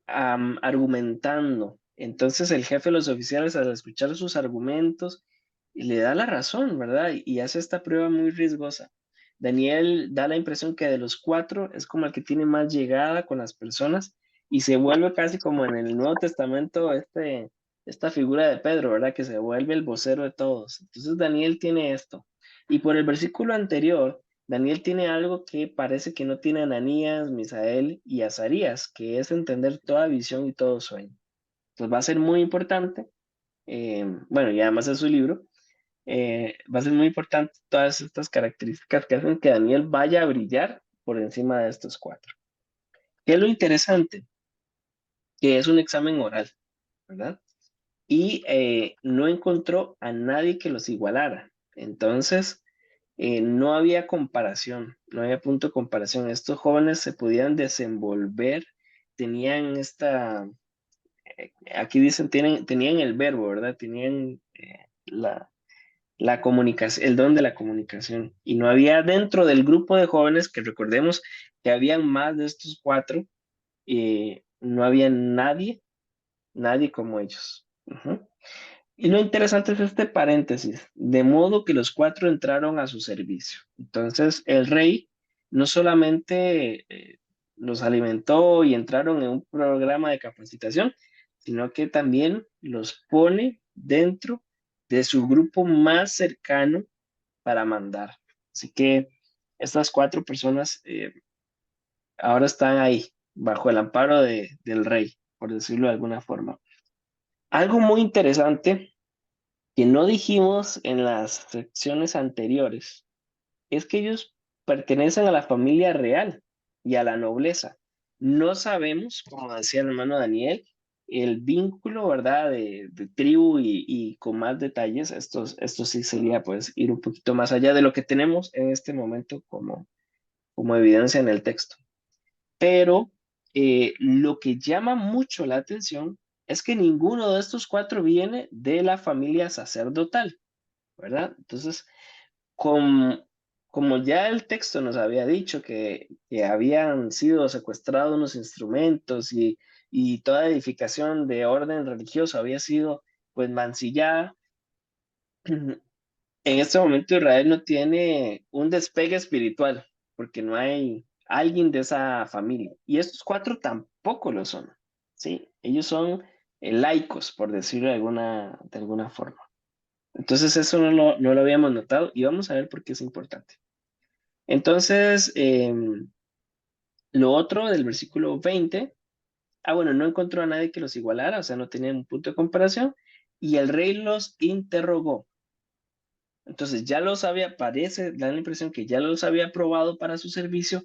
argumentando. Entonces, el jefe de los oficiales, al escuchar sus argumentos, le da la razón, ¿verdad? Y hace esta prueba muy riesgosa. Daniel da la impresión que de los cuatro es como el que tiene más llegada con las personas y se vuelve casi como en el Nuevo Testamento esta figura de Pedro, ¿verdad? Que se vuelve el vocero de todos. Entonces Daniel tiene esto. Y por el versículo anterior, Daniel tiene algo que parece que no tiene Ananías, Misael y Azarías, que es entender toda visión y todo sueño. Entonces va a ser muy importante, bueno, y además es su libro, va a ser muy importante todas estas características que hacen que Daniel vaya a brillar por encima de estos cuatro. ¿Qué es lo interesante? Que es un examen oral, ¿verdad? Y no encontró a nadie que los igualara. Entonces, no había comparación, no había punto de comparación. Estos jóvenes se podían desenvolver, tenían aquí dicen, tenían el verbo, ¿verdad? Tenían la comunicación, el don de la comunicación. Y no había dentro del grupo de jóvenes, que recordemos que habían más de estos cuatro, no había nadie como ellos. Ujú. Y lo interesante es este paréntesis, de modo que los cuatro entraron a su servicio. Entonces, el rey no solamente los alimentó y entraron en un programa de capacitación, sino que también los pone dentro de su grupo más cercano para mandar. Así que estas cuatro personas ahora están ahí, bajo el amparo del rey, por decirlo de alguna forma. Algo muy interesante que no dijimos en las secciones anteriores es que ellos pertenecen a la familia real y a la nobleza. No sabemos, como decía el hermano Daniel, el vínculo, ¿verdad? De tribu y con más detalles. Esto sí sería pues ir un poquito más allá de lo que tenemos en este momento como evidencia en el texto. Pero lo que llama mucho la atención es que ninguno de estos cuatro viene de la familia sacerdotal, ¿verdad? Entonces, como ya el texto nos había dicho que habían sido secuestrados unos instrumentos y toda edificación de orden religioso había sido pues mancillada, en este momento Israel no tiene un despegue espiritual, porque no hay alguien de esa familia. Y estos cuatro tampoco lo son, ¿sí? Ellos son laicos, por decirlo de alguna forma. Entonces eso no lo habíamos notado y vamos a ver por qué es importante. Entonces, lo otro del versículo 20, bueno, no encontró a nadie que los igualara, o sea, no tenían un punto de comparación, y el rey los interrogó. Entonces ya los había, da la impresión que ya los había aprobado para su servicio,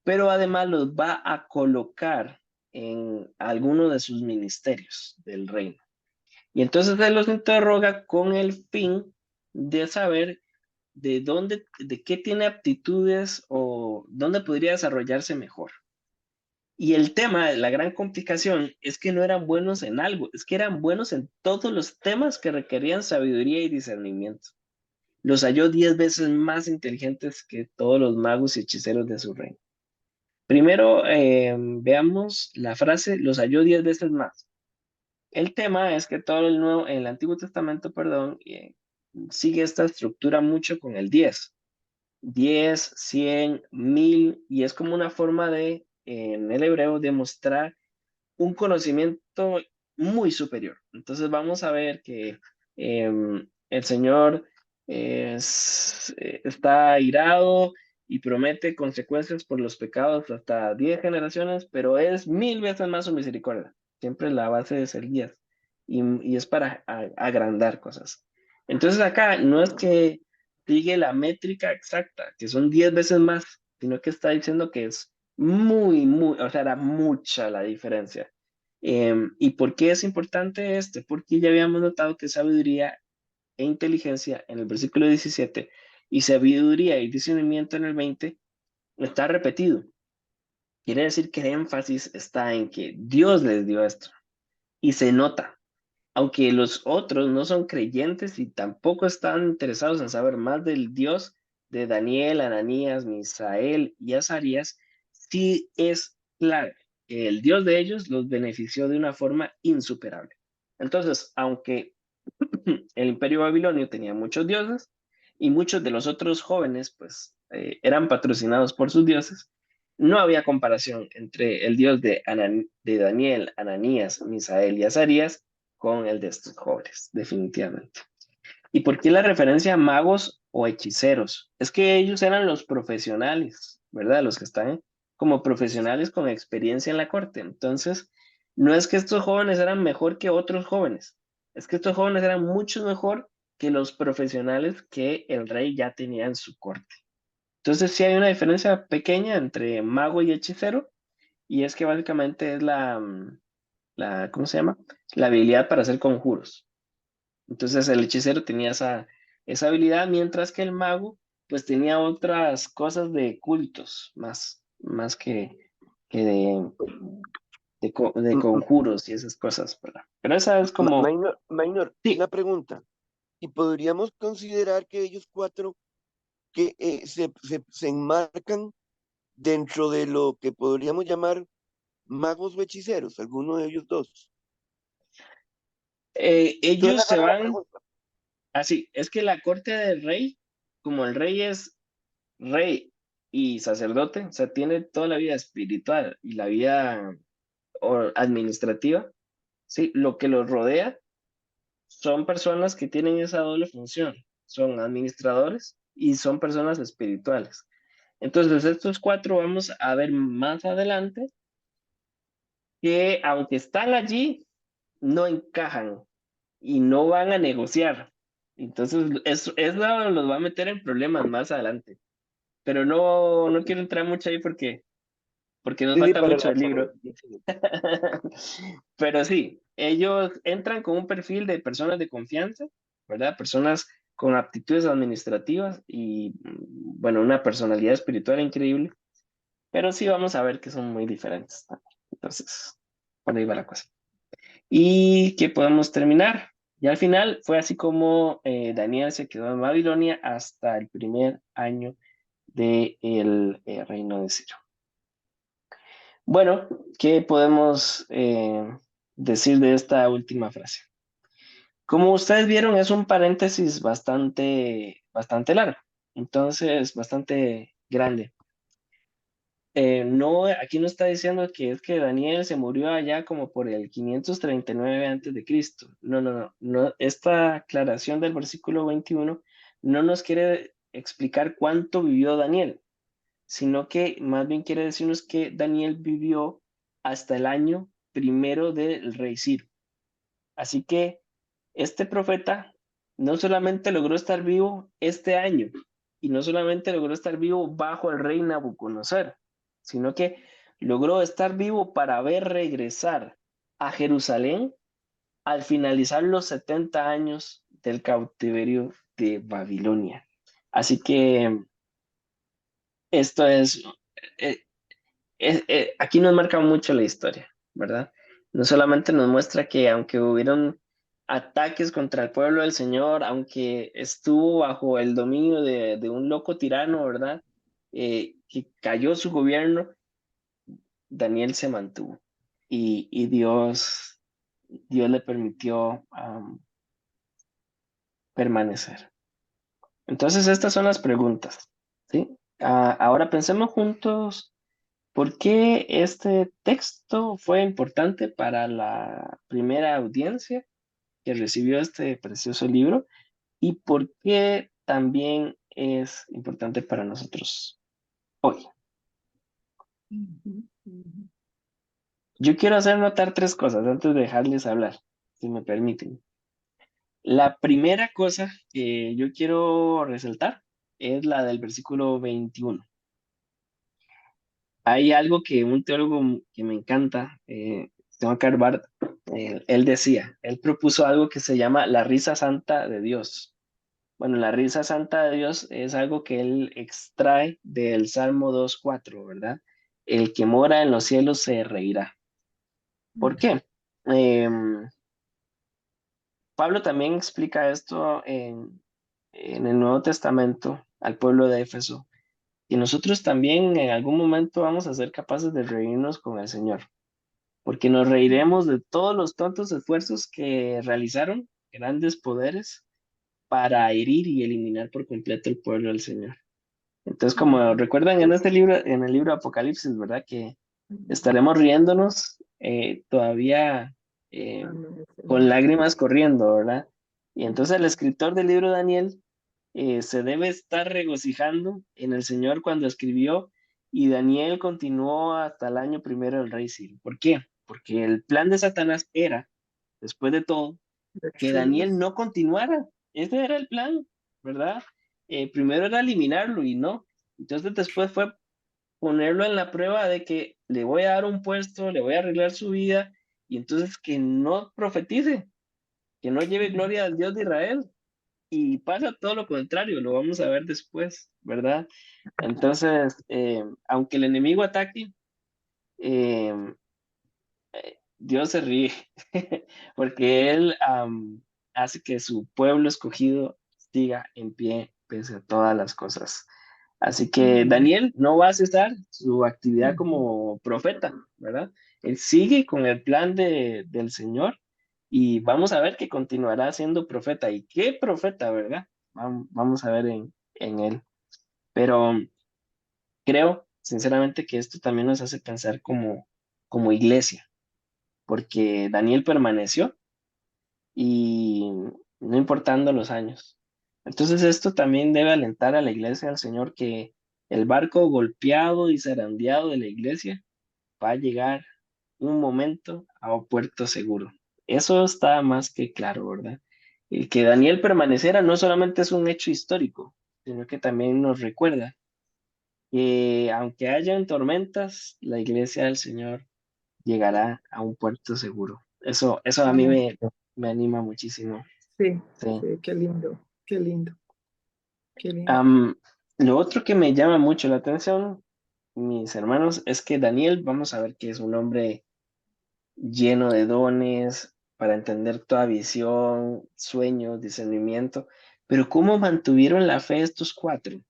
pero además los va a colocar en alguno de sus ministerios del reino. Y entonces él los interroga con el fin de saber de qué tiene aptitudes o dónde podría desarrollarse mejor. Y el tema, la gran complicación, es que no eran buenos en algo, es que eran buenos en todos los temas que requerían sabiduría y discernimiento. Los halló 10 veces más inteligentes que todos los magos y hechiceros de su reino. Primero, veamos la frase, los halló 10 veces más. El tema es que todo el Antiguo Testamento, perdón, sigue esta estructura mucho con el 10. 10, 100, 1000, y es como una forma de, en el hebreo, demostrar un conocimiento muy superior. Entonces vamos a ver que el Señor está airado y promete consecuencias por los pecados hasta 10 generaciones, pero es 1000 veces más su misericordia. Siempre la base es el 10 y es para agrandar cosas. Entonces acá no es que sigue la métrica exacta, que son 10 veces más, sino que está diciendo que es o sea, era mucha la diferencia. ¿Y por qué es importante este? Porque ya habíamos notado que sabiduría e inteligencia en el versículo 17 y sabiduría y discernimiento en el 20 está repetido. Quiere decir que el énfasis está en que Dios les dio esto y se nota. Aunque los otros no son creyentes y tampoco están interesados en saber más del Dios de Daniel, Ananías, Misael y Azarías, sí es claro que el Dios de ellos los benefició de una forma insuperable. Entonces, aunque el imperio babilonio tenía muchos dioses y muchos de los otros jóvenes pues eran patrocinados por sus dioses, no había comparación entre el dios de Daniel, Ananías, Misael y Azarías con el de estos jóvenes, definitivamente. ¿Y por qué la referencia a magos o hechiceros? Es que ellos eran los profesionales, ¿verdad? Los que están como profesionales con experiencia en la corte. Entonces, no es que estos jóvenes eran mejor que otros jóvenes, es que estos jóvenes eran mucho mejor que los profesionales que el rey ya tenía en su corte. Entonces, sí hay una diferencia pequeña entre mago y hechicero, y es que básicamente es ¿cómo se llama? La habilidad para hacer conjuros. Entonces el hechicero tenía esa habilidad, mientras que el mago pues tenía otras cosas de cultos, más que de M- m- conjuros y esas cosas, ¿verdad? Pero esa es como, Minor, sí, una pregunta. ¿Y podríamos considerar que ellos cuatro que se enmarcan dentro de lo que podríamos llamar magos o hechiceros, alguno de ellos dos? Suena ellos se rara la van pregunta. así, es que la corte del rey, como el rey es rey y sacerdote, o sea, tiene toda la vida espiritual y la vida administrativa, ¿sí? Lo que los rodea son personas que tienen esa doble función, son administradores y son personas espirituales. Entonces, estos cuatro vamos a ver más adelante que aunque están allí, no encajan y no van a negociar. Entonces, eso los va a meter en problemas más adelante. Pero no quiero entrar mucho ahí porque nos Sí, sí, falta para mucho la el para libro. la siguiente. Pero sí, ellos entran con un perfil de personas de confianza, ¿verdad? Personas con aptitudes administrativas y, bueno, una personalidad espiritual increíble, pero sí vamos a ver que son muy diferentes también. Entonces, por ahí va la cosa. Y que podemos terminar. Y al final fue así como Daniel se quedó en Babilonia hasta el primer año del reino de Ciro. Bueno, ¿qué podemos decir de esta última frase? Como ustedes vieron, es un paréntesis bastante largo, entonces bastante grande. No, aquí no está diciendo que es que Daniel se murió allá como por el 539 antes de Cristo. No. Esta aclaración del versículo 21 no nos quiere explicar cuánto vivió Daniel, sino que más bien quiere decirnos que Daniel vivió hasta el año primero del rey Ciro. Así que este profeta no solamente logró estar vivo este año, y no solamente logró estar vivo bajo el rey Nabucodonosor, sino que logró estar vivo para ver regresar a Jerusalén al finalizar los 70 años del cautiverio de Babilonia. Así que esto eh, aquí nos marca mucho la historia, ¿verdad? No solamente nos muestra que aunque hubieron ataques contra el pueblo del Señor, aunque estuvo bajo el dominio de un loco tirano, ¿verdad? Que cayó su gobierno, Daniel se mantuvo y Dios le permitió permanecer. Entonces, estas son las preguntas, ¿sí? Ahora pensemos juntos. ¿Por qué este texto fue importante para la primera audiencia que recibió este precioso libro? ¿Y por qué también es importante para nosotros hoy. Yo quiero hacer notar 3 cosas antes de dejarles hablar, si me permiten. La primera cosa que yo quiero resaltar es la del versículo 21. Hay algo que un teólogo que me encanta, Stephen Carbar, él decía, él propuso algo que se llama la risa santa de Dios. Bueno, la risa santa de Dios es algo que él extrae del Salmo 2:4, ¿verdad? El que mora en los cielos se reirá. ¿Por qué? Pablo también explica esto en el Nuevo Testamento al pueblo de Éfeso, y nosotros también en algún momento vamos a ser capaces de reírnos con el Señor, porque nos reiremos de todos los tontos esfuerzos que realizaron grandes poderes para herir y eliminar por completo el pueblo del Señor. Entonces, como recuerdan en este libro, en el libro de Apocalipsis, ¿verdad? Que estaremos riéndonos todavía con lágrimas corriendo, ¿verdad? Y entonces el escritor del libro de Daniel se debe estar regocijando en el Señor cuando escribió, y Daniel continuó hasta el año primero del rey Ciro. ¿Por qué? Porque el plan de Satanás era, después de todo, que Daniel no continuara. Ese era el plan, ¿verdad? Primero era eliminarlo y no. Entonces después fue ponerlo en la prueba de que le voy a dar un puesto, le voy a arreglar su vida, y entonces que no profetice, que no lleve gloria al Dios de Israel. Y pasa todo lo contrario, lo vamos a ver después, ¿verdad? Entonces, aunque el enemigo ataque, eh, Dios se ríe, porque Él hace que su pueblo escogido siga en pie pese a todas las cosas. Así que Daniel no va a cesar su actividad como profeta, ¿verdad? Él sigue con el plan del Señor, y vamos a ver que continuará siendo profeta. ¿Y qué profeta, verdad? Vamos a ver en él. Pero creo, sinceramente, que esto también nos hace pensar como iglesia, porque Daniel permaneció y no importando los años. Entonces esto también debe alentar a la iglesia del Señor, que el barco golpeado y zarandeado de la iglesia va a llegar un momento a un puerto seguro. Eso está más que claro, ¿verdad? El que Daniel permaneciera no solamente es un hecho histórico, sino que también nos recuerda que aunque hayan tormentas, la iglesia del Señor llegará a un puerto seguro. Eso a mí Amén. me anima muchísimo. Sí, Sí. sí, qué lindo, qué lindo, qué lindo. Lo otro que me llama mucho la atención, mis hermanos, es que Daniel, vamos a ver que es un hombre lleno de dones para entender toda visión, sueños, discernimiento, pero ¿cómo mantuvieron la fe estos 4?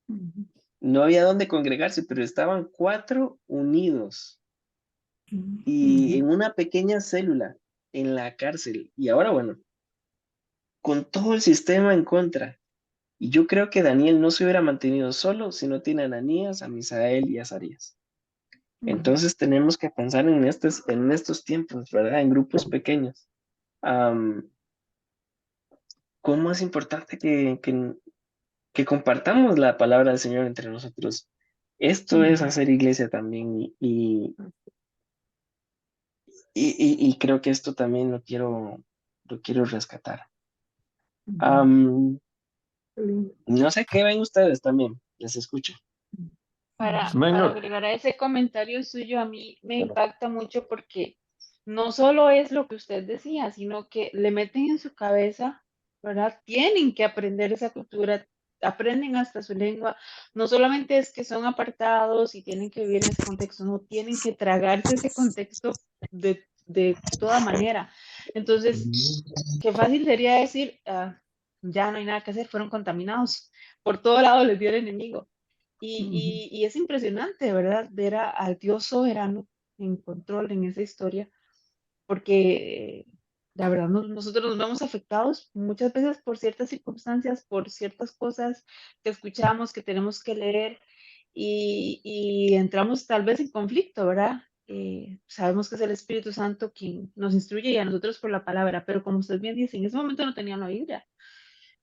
Ujú, No había dónde congregarse, pero estaban 4 unidos y ujú, en una pequeña célula en la cárcel. Y ahora, bueno, con todo el sistema en contra. Y yo creo que Daniel no se hubiera mantenido solo si no tiene a Ananías, a Misael y a Azarías. ujú, Entonces tenemos que pensar en estos tiempos, ¿verdad? En grupos pequeños. Am, ¿Cómo es importante que compartamos la palabra del Señor entre nosotros? Esto es ujú, hacer iglesia también, y creo que esto también lo quiero rescatar. ujú, Am, qué lindo. no sé qué ven ustedes también, les escucho. Para Bueno, agregar a ese comentario suyo, a mí me impacta mucho porque no solo es lo que usted decía, sino que le meten en su cabeza, ¿verdad? Tienen que aprender esa cultura, aprenden hasta su lengua. No solamente es que son apartados y tienen que vivir en ese contexto, no, tienen que tragarse ese contexto de toda manera. Entonces, qué fácil sería decir, ya no hay nada que hacer, fueron contaminados. Por todo lado les dio el enemigo. Y es impresionante, ¿verdad? Ver al Dios soberano en control en esa historia, porque la verdad nosotros nos vemos afectados muchas veces por ciertas circunstancias, por ciertas cosas que escuchamos, que tenemos que leer, y entramos tal vez en conflicto, ¿verdad? Sabemos que es el Espíritu Santo quien nos instruye y a nosotros por la palabra, pero como usted bien dice, en ese momento no tenían la Biblia.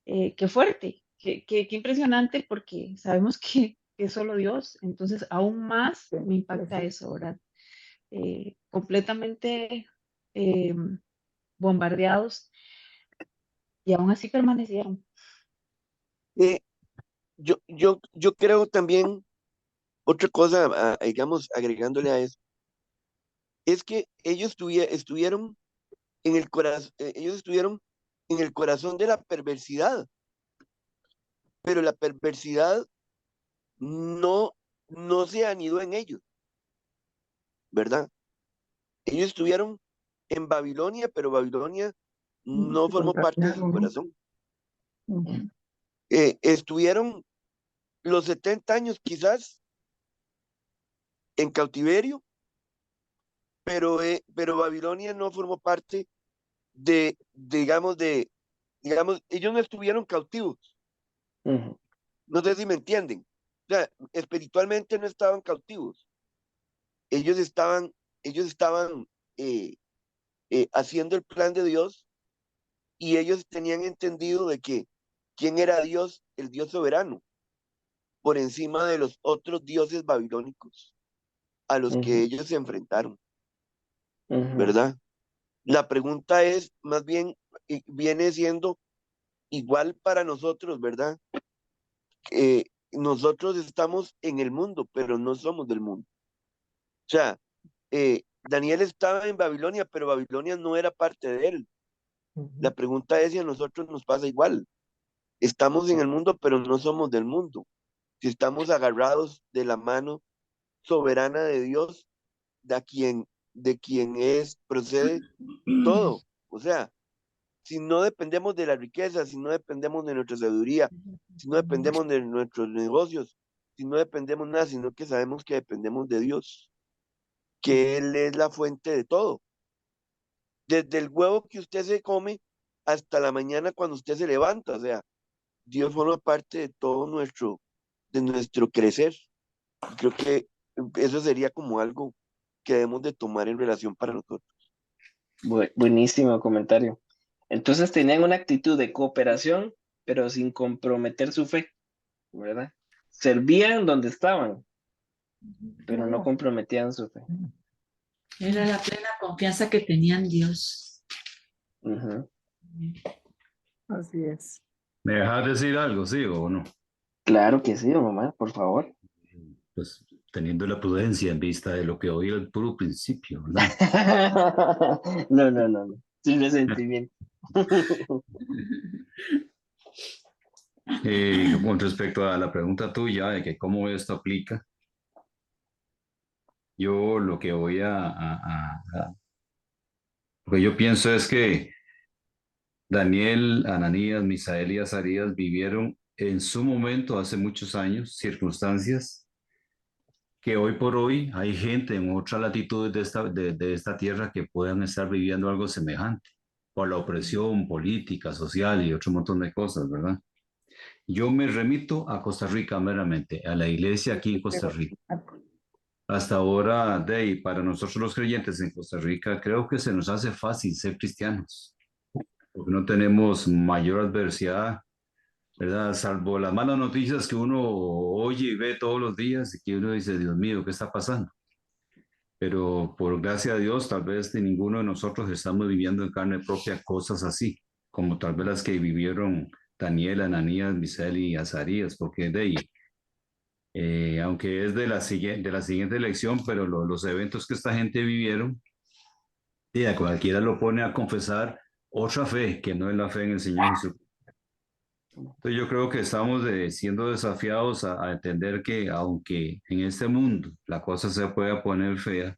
Qué fuerte, qué impresionante porque sabemos que es solo Dios, entonces aún más me impacta eso, ¿verdad? Completamente eh, bombardeados y aún así permanecieron. Eh, yo creo también, otra cosa, digamos, agregándole a eso, es que ellos estuvieron en el corazón, ellos estuvieron en el corazón de la perversidad, pero la perversidad no, no se anidó en ellos, ¿verdad? Ellos estuvieron en Babilonia, pero Babilonia no Se formó parte de su contaminaron, ¿no? corazón. Ujú. Estuvieron los 70 años quizás en cautiverio, pero Babilonia no formó parte digamos, ellos no estuvieron cautivos. Ujú, No sé si me entienden. O sea, espiritualmente no estaban cautivos. Ellos estaban, ellos estaban eh, haciendo el plan de Dios y ellos tenían entendido de que quién era Dios, el Dios soberano, por encima de los otros dioses babilónicos a los que ujú, ellos se enfrentaron, ujú, ¿verdad? La pregunta es, más bien, viene siendo igual para nosotros, ¿verdad? Nosotros estamos en el mundo, pero no somos del mundo. O sea, Daniel estaba en Babilonia, pero Babilonia no era parte de él. La pregunta es si a nosotros nos pasa igual. Estamos en el mundo, pero no somos del mundo. Si estamos agarrados de la mano soberana de Dios, de quien procede todo. O sea, si no dependemos de la riqueza, si no dependemos de nuestra sabiduría, si no dependemos de nuestros negocios, si no dependemos nada, sino que sabemos que dependemos de Dios, que Él es la fuente de todo. Desde el huevo que usted se come hasta la mañana cuando usted se levanta, o sea, Dios forma parte de todo de nuestro crecer. Y creo que eso sería como algo que debemos de tomar en relación para nosotros. Buenísimo comentario. Entonces tenían una actitud de cooperación, pero sin comprometer su fe, ¿verdad? Servían donde estaban, pero no comprometían su fe. Era la plena confianza que tenía en Dios. Ujú. Así es. ¿Me dejas decir algo, sí o no? Claro que sí, mamá, por favor. Pues teniendo la prudencia en vista de lo que oí al puro principio, ¿verdad? No, no, no, no. Sin resentimiento. Con respecto a la pregunta tuya de que cómo esto aplica, yo lo que voy lo que yo pienso es que Daniel, Ananías, Misael y Azarías vivieron en su momento, hace muchos años, circunstancias que hoy por hoy hay gente en otras latitudes de esta tierra que puedan estar viviendo algo semejante, por la opresión política, social y otro montón de cosas, ¿verdad? Yo me remito a Costa Rica meramente, a la iglesia aquí en Costa Rica. Hasta ahora, para nosotros los creyentes en Costa Rica, creo que se nos hace fácil ser cristianos, porque no tenemos mayor adversidad, ¿verdad? Salvo las malas noticias que uno oye y ve todos los días y que uno dice, Dios mío, ¿qué está pasando? Pero por gracia de Dios, tal vez de ninguno de nosotros estamos viviendo en carne propia cosas así, como tal vez las que vivieron Daniel, Ananías, Misael y Azarías, porque aunque es de la siguiente elección, pero los eventos que esta gente vivieron, a cualquiera lo pone a confesar otra fe, que no es la fe en el Señor Jesucristo. Entonces yo creo que estamos siendo desafiados a entender que aunque en este mundo la cosa se pueda poner fea,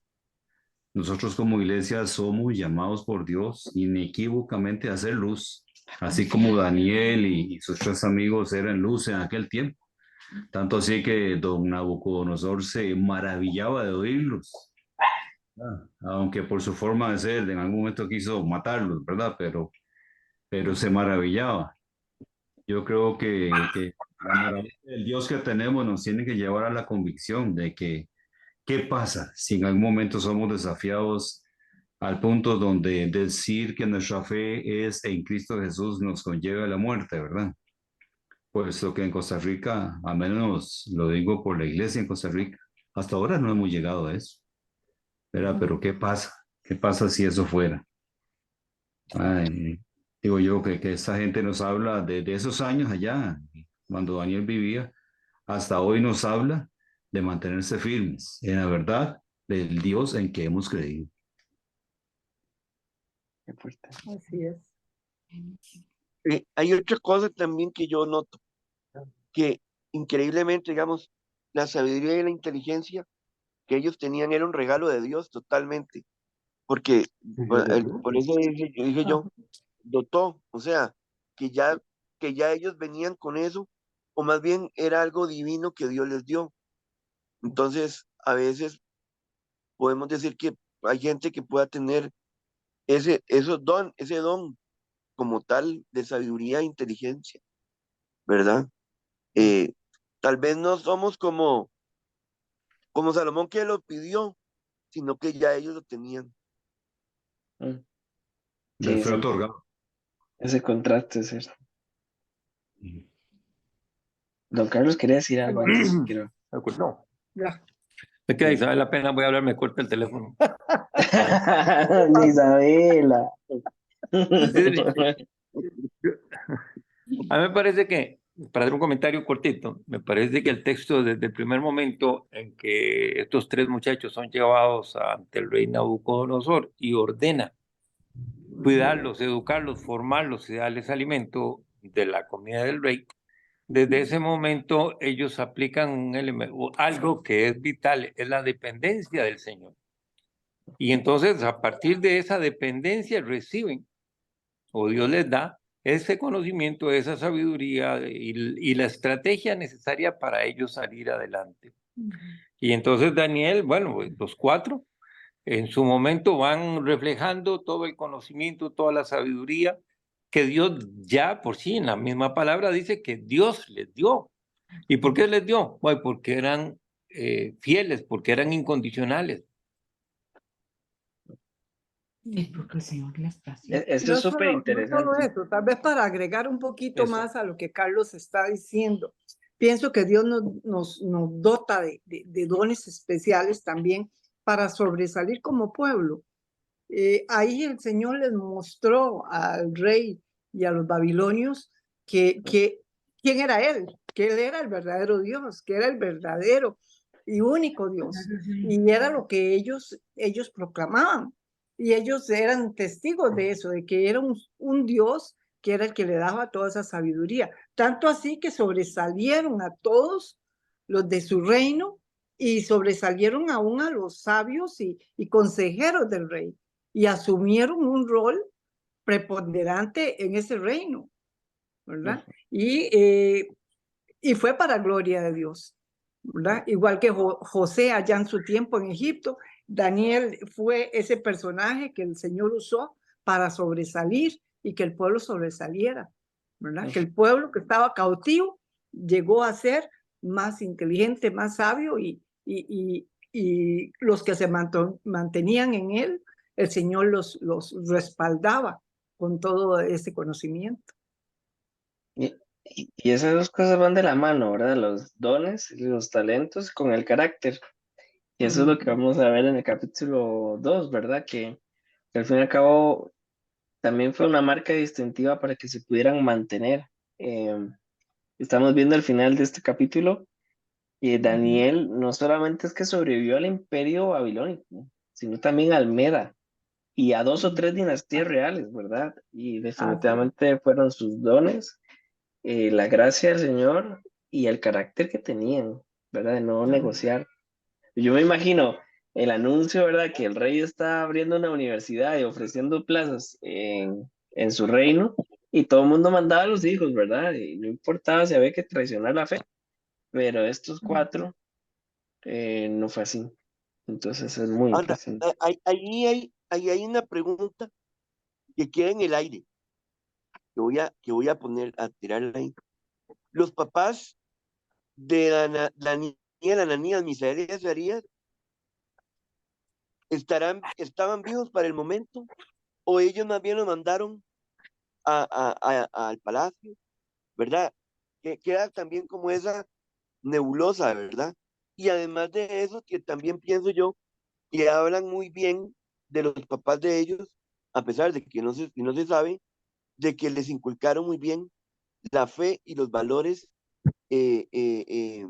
nosotros como iglesia somos llamados por Dios inequívocamente a hacer luz, así como Daniel y sus tres amigos eran luz en aquel tiempo. Tanto así que don Nabucodonosor se maravillaba de oírlos, aunque por su forma de ser en algún momento quiso matarlos, ¿verdad? Pero se maravillaba. Yo creo que la maravilla del Dios que tenemos nos tiene que llevar a la convicción de que, ¿qué pasa si en algún momento somos desafiados al punto donde decir que nuestra fe es en Cristo Jesús nos conlleva a la muerte, ¿verdad? puesto que en Costa Rica, al menos lo digo por la iglesia en Costa Rica, hasta ahora no hemos llegado a eso, ¿verdad? Pero ¿qué pasa? ¿Qué pasa si eso fuera? Ay, digo yo que esta gente nos habla de esos años allá, cuando Daniel vivía, hasta hoy nos habla de mantenerse firmes en la verdad del Dios en que hemos creído. Qué fuerte. Así es. Hay otra cosa también que yo noto, que increíblemente, digamos, la sabiduría y la inteligencia que ellos tenían era un regalo de Dios totalmente, porque por eso dije yo, dotó, o sea, que ya ellos venían con eso, o más bien era algo divino que Dios les dio. Entonces, a veces podemos decir que hay gente que pueda tener ese don como tal de sabiduría e inteligencia, ¿verdad? Eh, Tal vez no somos como Salomón que lo pidió, sino que ya ellos lo tenían. Mm. Les Sí, fue otorgado. ese contraste es cierto. Don Carlos quería decir algo antes, quiero. No, Ya. es que ahí sabe la pena, voy a hablar, me corta el teléfono. Isabela. A mí me parece que, para dar un comentario cortito, me parece que el texto desde el primer momento en que estos tres muchachos son llevados ante el rey Nabucodonosor y ordena cuidarlos, educarlos, formarlos y darles alimento de la comida del rey, desde ese momento ellos aplican un elemento, algo que es vital, es la dependencia del Señor. Y entonces a partir de esa dependencia reciben, o Dios les da, ese conocimiento, esa sabiduría y la estrategia necesaria para ellos salir adelante. Y entonces Daniel, bueno, pues, los cuatro en su momento van reflejando todo el conocimiento, toda la sabiduría que Dios ya por sí en la misma palabra dice que Dios les dio. ¿Y por qué les dio? Bueno, porque eran fieles, porque eran incondicionales. Y porque el Señor les plació. Eso es súper No solo interesante. eso, tal vez para agregar un poquito Eso. más a lo que Carlos está diciendo. Pienso que Dios nos dota de dones especiales también para sobresalir como pueblo. Ahí el Señor les mostró al rey y a los babilonios que quién era él, que él era el verdadero Dios, que era el verdadero y único Dios. Y era lo que ellos proclamaban. Y ellos eran testigos de eso, de que era un Dios que era el que le daba toda esa sabiduría. Tanto así que sobresalieron a todos los de su reino y sobresalieron aún a los sabios y consejeros del rey y asumieron un rol preponderante en ese reino, ¿verdad? Y fue para gloria de Dios, ¿verdad? Igual que José allá en su tiempo en Egipto, Daniel fue ese personaje que el Señor usó para sobresalir y que el pueblo sobresaliera, ¿verdad? Que el pueblo que estaba cautivo llegó a ser más inteligente, más sabio y los que se mantenían en él, el Señor los respaldaba con todo ese conocimiento. Y esas dos cosas van de la mano, ¿verdad? Los dones, los talentos con el carácter. Y eso es lo que vamos a ver en el capítulo 2, ¿verdad? Que al fin y al cabo también fue una marca distintiva para que se pudieran mantener. Estamos viendo al final de este capítulo y Daniel no solamente es que sobrevivió al imperio babilónico, sino también al Meda y a 2 o 3 dinastías reales, ¿verdad? Y definitivamente fueron sus dones, la gracia del Señor y el carácter que tenían, ¿verdad? De no negociar. Yo me imagino el anuncio, ¿verdad? Que el rey está abriendo una universidad y ofreciendo plazas en su reino y todo el mundo mandaba a los hijos, ¿verdad? Y no importaba si había que traicionar la fe, pero estos cuatro no fue así. Entonces es muy Ahora, interesante. ahí hay una pregunta que queda en el aire, que voy a poner, a tirarla ahí. Los papás de Daniel, Ananías, Misael y Azarías, estaban vivos para el momento, o ellos más bien los mandaron al palacio, ¿verdad? que queda también como esa nebulosa, ¿verdad? Y además de eso, que también pienso yo que hablan muy bien de los papás de ellos, a pesar de que no se sabe, de que les inculcaron muy bien la fe y los valores eh, eh, eh,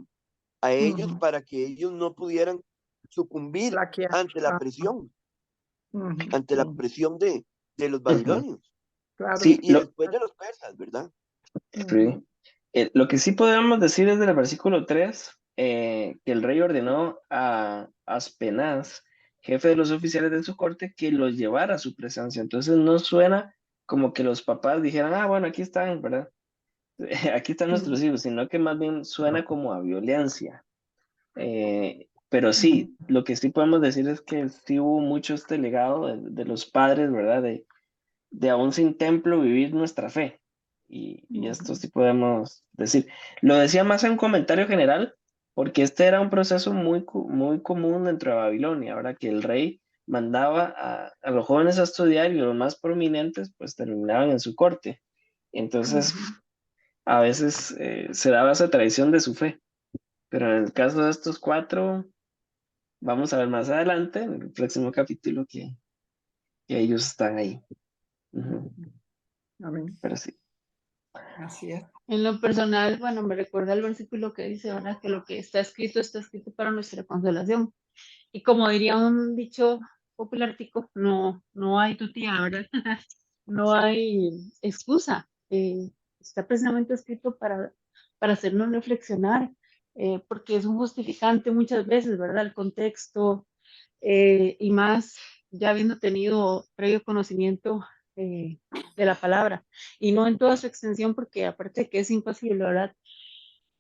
a ellos Ujú. para que ellos no pudieran sucumbir Flaquear. ante la Ah, presión, ujú, ante la sí, presión de los Ujú. babilonios. claro. Sí, Y después de los persas, ¿verdad? Ujú, sí. Lo que sí podemos decir es del versículo 3, que el rey ordenó a Aspenaz, jefe de los oficiales de su corte, que los llevara a su presencia. Entonces no suena como que los papás dijeran, ah, bueno, aquí están, ¿verdad? Aquí están nuestros ujú, hijos, sino que más bien suena como a violencia. Pero ujú, sí, lo que sí podemos decir es que sí hubo mucho este legado de los padres, ¿verdad? De aún sin templo vivir nuestra fe. Y esto ujú, sí podemos decir. Lo decía más en un comentario general, porque este era un proceso muy común dentro de Babilonia, ahora que el rey mandaba a los jóvenes a estudiar y los más prominentes pues terminaban en su corte. Entonces, ujú. a veces se daba esa tradición de su fe, pero en el caso de estos cuatro, vamos a ver más adelante, en el próximo capítulo, que ellos están ahí. Ujú. Amén. Pero sí. Así es. En lo personal, bueno, me recuerda el versículo que dice, ¿verdad? Que lo que está escrito para nuestra consolación. Y como diría un dicho popular tico, no, no hay tutía, ¿verdad? No hay excusa. Está precisamente escrito para hacernos reflexionar, porque es un justificante muchas veces, ¿verdad? El contexto, y más ya habiendo tenido previo conocimiento de la palabra, y no en toda su extensión, porque aparte de que es imposible, ¿verdad?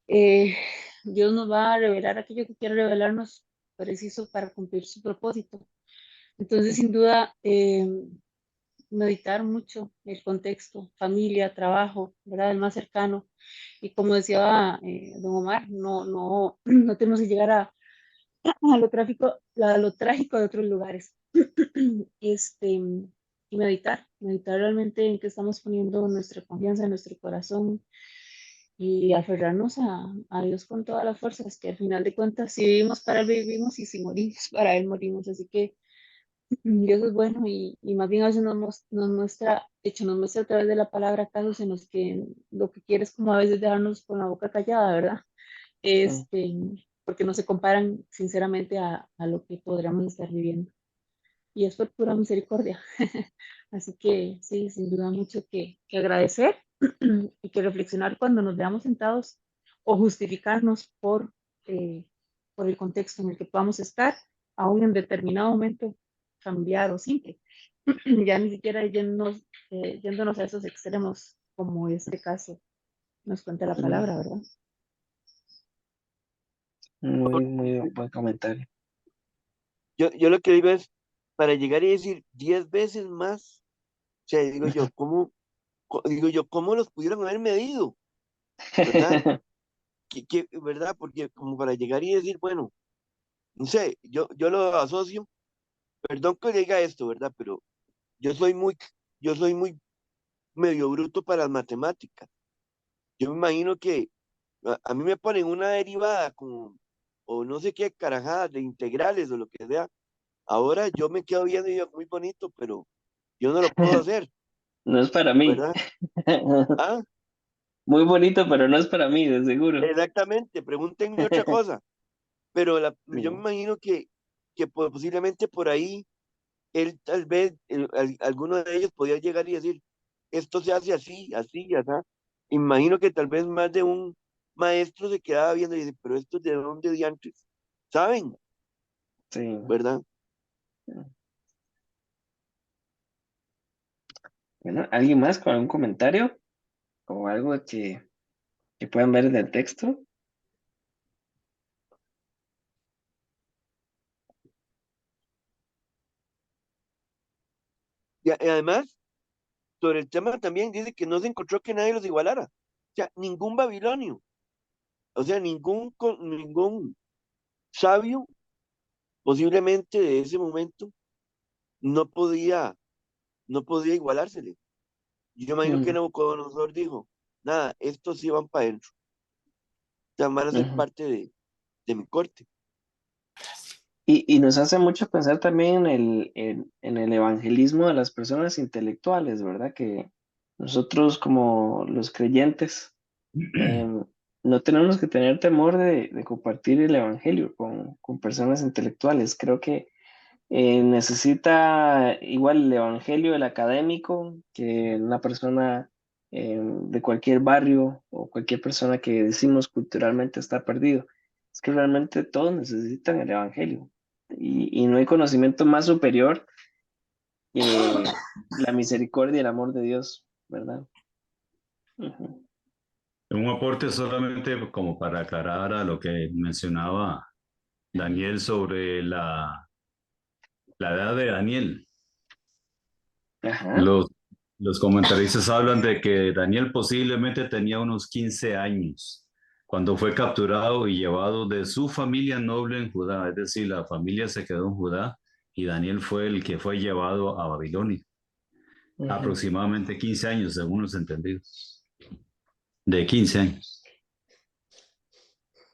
Eh, Dios nos va a revelar aquello que quiere revelarnos preciso para cumplir su propósito. Entonces, sin duda, meditar mucho el contexto, familia, trabajo, ¿verdad? El más cercano. Y como decía don Omar, no tenemos que llegar a lo trágico de otros lugares. Este, y meditar realmente en que estamos poniendo nuestra confianza en nuestro corazón y aferrarnos a Dios con todas las fuerzas, que al final de cuentas, si vivimos para Él, vivimos y si morimos para Él, morimos. Así que Dios es bueno y más bien a veces nos muestra, de hecho, nos muestra a través de la palabra casos en los que lo que quiere es como a veces dejarnos con la boca callada, ¿verdad? Mm. Este, porque no se comparan sinceramente a lo que podríamos estar viviendo. Y es por pura misericordia. Así que sí, sin duda mucho que agradecer y que reflexionar cuando nos veamos sentados o justificarnos eh, por el contexto en el que podamos estar, aún en determinado momento familiar o simple. Ya ni siquiera yéndonos a esos extremos, como este caso nos cuenta la Mm. palabra, ¿verdad? Muy buen comentario. Yo lo que digo es, para llegar y decir 10 veces más, o sea, digo yo, ¿cómo los pudieron haber medido? ¿Verdad? ¿Verdad? Porque como para llegar y decir, bueno, no sé, yo lo asocio, perdón que diga esto, ¿verdad? Pero yo soy muy, yo soy muy medio bruto para las matemáticas. Yo me imagino que a mí me ponen una derivada como, o no sé qué carajadas de integrales o lo que sea. Ahora yo me quedo viendo y digo, muy bonito, pero yo no lo puedo hacer, No es para mí. ¿verdad? Ah, Muy bonito, pero no es para mí, de seguro. exactamente, pregúntenme otra cosa. Pero Sí. yo me imagino que posiblemente por ahí él tal vez, alguno de ellos podía llegar y decir, esto se hace así, así, así. Imagino que tal vez más de un maestro se quedaba viendo y dice, pero esto es de dónde diantres, ¿saben? Sí. ¿Verdad? Bueno, ¿alguien más con algún comentario o algo que puedan ver en el texto? Y además, sobre el tema también dice que no se encontró que nadie los igualara. O sea, ningún babilonio, o sea, ningún sabio posiblemente de ese momento no podía, no podía igualársele. Yo imagino que Mm. Nabucodonosor dijo, nada, estos sí van para adentro. van a ser Ujú. parte de mi corte. Y nos hace mucho pensar también en el evangelismo de las personas intelectuales, ¿verdad? Que nosotros como los creyentes em, no tenemos que tener temor de compartir el evangelio con personas intelectuales. Creo que necesita igual el evangelio, el académico, que una persona de cualquier barrio o cualquier persona que decimos culturalmente está perdido. Es que realmente todos necesitan el evangelio y no hay conocimiento más superior que la misericordia y el amor de Dios, ¿verdad? Ujú. Un aporte solamente como para aclarar a lo que mencionaba Daniel sobre la edad de Daniel. Ajá. Los, los comentaristas hablan de que Daniel posiblemente tenía unos 15 años cuando fue capturado y llevado de su familia noble en Judá, es decir, la familia se quedó en Judá y Daniel fue el que fue llevado a Babilonia. Ujú. Aproximadamente 15 años, según los entendidos. De 15 años.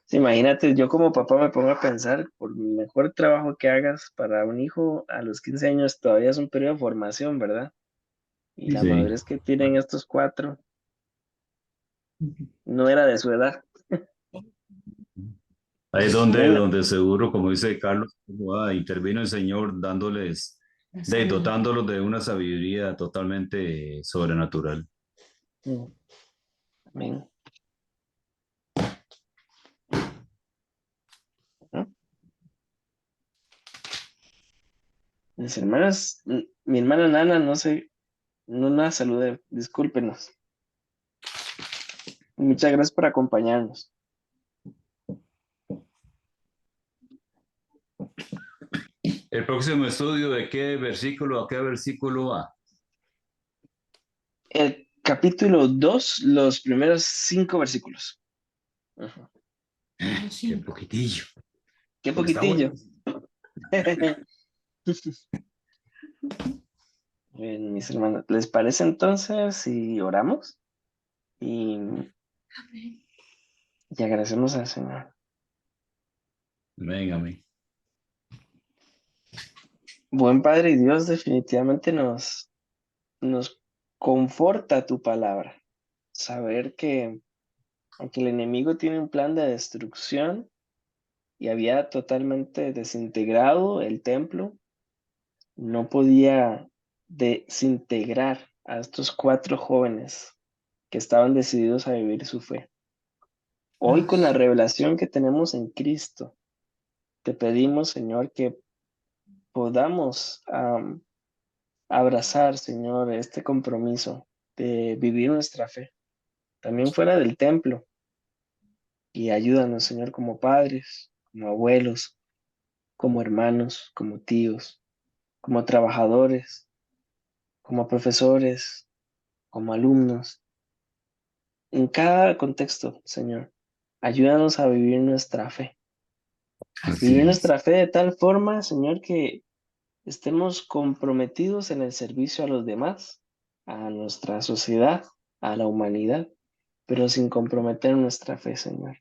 Sí, imagínate, yo como papá me pongo a pensar, por mejor trabajo que hagas para un hijo, a los 15 años todavía es un periodo de formación, ¿verdad? Y la Sí. madurez que tienen estos cuatro no era de su edad. Ahí es Bueno, donde seguro, como dice Carlos, intervino el Señor dándoles, dotándolos de una sabiduría totalmente sobrenatural. mm, amén. ¿No? Mis hermanas, mi hermana Nana, no sé, no la saludé, discúlpenos. Muchas gracias por acompañarnos. El próximo estudio, ¿de qué versículo a qué versículo va? El capítulo 2, los primeros 5 versículos. Ujú. Qué poquitillo, Qué pero está bueno. poquitillo. Bien, mis hermanos, ¿les parece entonces si oramos y, y agradecemos al Señor? Venga, amén. Buen Padre y Dios, definitivamente nos conforta tu palabra. Saber que aunque el enemigo tiene un plan de destrucción y había totalmente desintegrado el templo, no podía desintegrar a estos 4 jóvenes que estaban decididos a vivir su fe. Hoy con la revelación que tenemos en Cristo, te pedimos, Señor, que podamos abrazar, Señor, este compromiso de vivir nuestra fe, también fuera del templo, y ayúdanos, Señor, como padres, como abuelos, como hermanos, como tíos, como trabajadores, como profesores, como alumnos, en cada contexto, Señor. Ayúdanos a vivir nuestra fe. Así Vivir es. nuestra fe de tal forma, Señor, que estemos comprometidos en el servicio a los demás, a nuestra sociedad, a la humanidad, pero sin comprometer nuestra fe, Señor.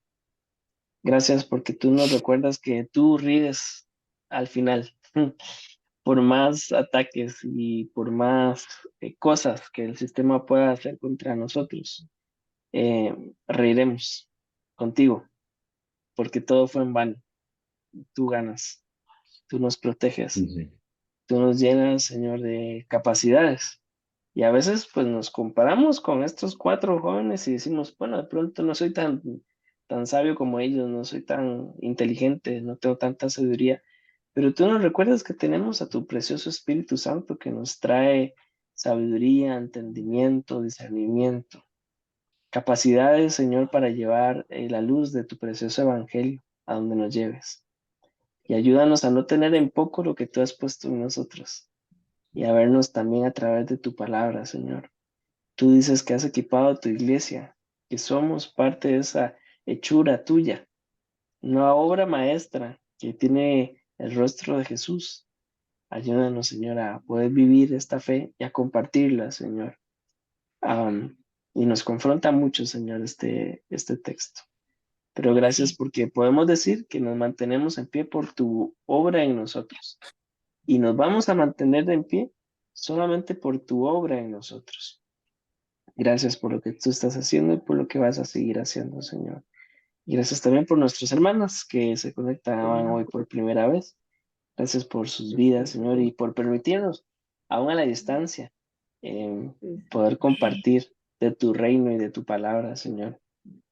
Gracias porque tú nos recuerdas que tú ríes al final, por más ataques y por más cosas que el sistema pueda hacer contra nosotros. Reiremos contigo, porque todo fue en vano. Tú ganas, tú nos proteges, Sí. tú nos llenas, Señor, de capacidades. Y a veces pues nos comparamos con estos 4 jóvenes y decimos, bueno, de pronto no soy tan sabio como ellos, no soy tan inteligente, no tengo tanta sabiduría, pero tú nos recuerdas que tenemos a tu precioso Espíritu Santo que nos trae sabiduría, entendimiento, discernimiento, capacidades, Señor, para llevar la luz de tu precioso Evangelio a donde nos lleves. Y ayúdanos a no tener en poco lo que tú has puesto en nosotros y a vernos también a través de tu palabra, Señor. Tú dices que has equipado a tu iglesia, que somos parte de esa hechura tuya, una obra maestra que tiene el rostro de Jesús. Ayúdanos, Señor, a poder vivir esta fe y a compartirla, Señor. Y nos confronta mucho, Señor, este texto. pero gracias porque podemos decir que nos mantenemos en pie por tu obra en nosotros. Y nos vamos a mantener en pie solamente por tu obra en nosotros. Gracias por lo que tú estás haciendo y por lo que vas a seguir haciendo, Señor. Y gracias también por nuestros hermanos que se conectaban hoy por primera vez. Gracias por sus vidas, Señor, y por permitirnos, aún a la distancia, poder compartir de tu reino y de tu palabra, Señor.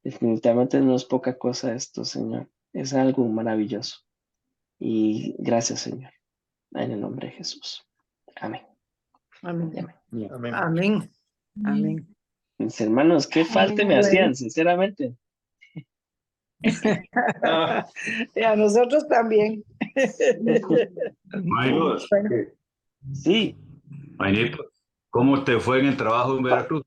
Definitivamente no es poca cosa esto, Señor. Es algo maravilloso. Y gracias, Señor. En el nombre de Jesús. Amén. Amén. Amén. Amén. Amén. Amén. Mis hermanos, qué falta me hacían, sinceramente. Ah, Y a nosotros también. Mayros, Bueno, Sí, Maynito, ¿cómo te fue en el trabajo en Veracruz?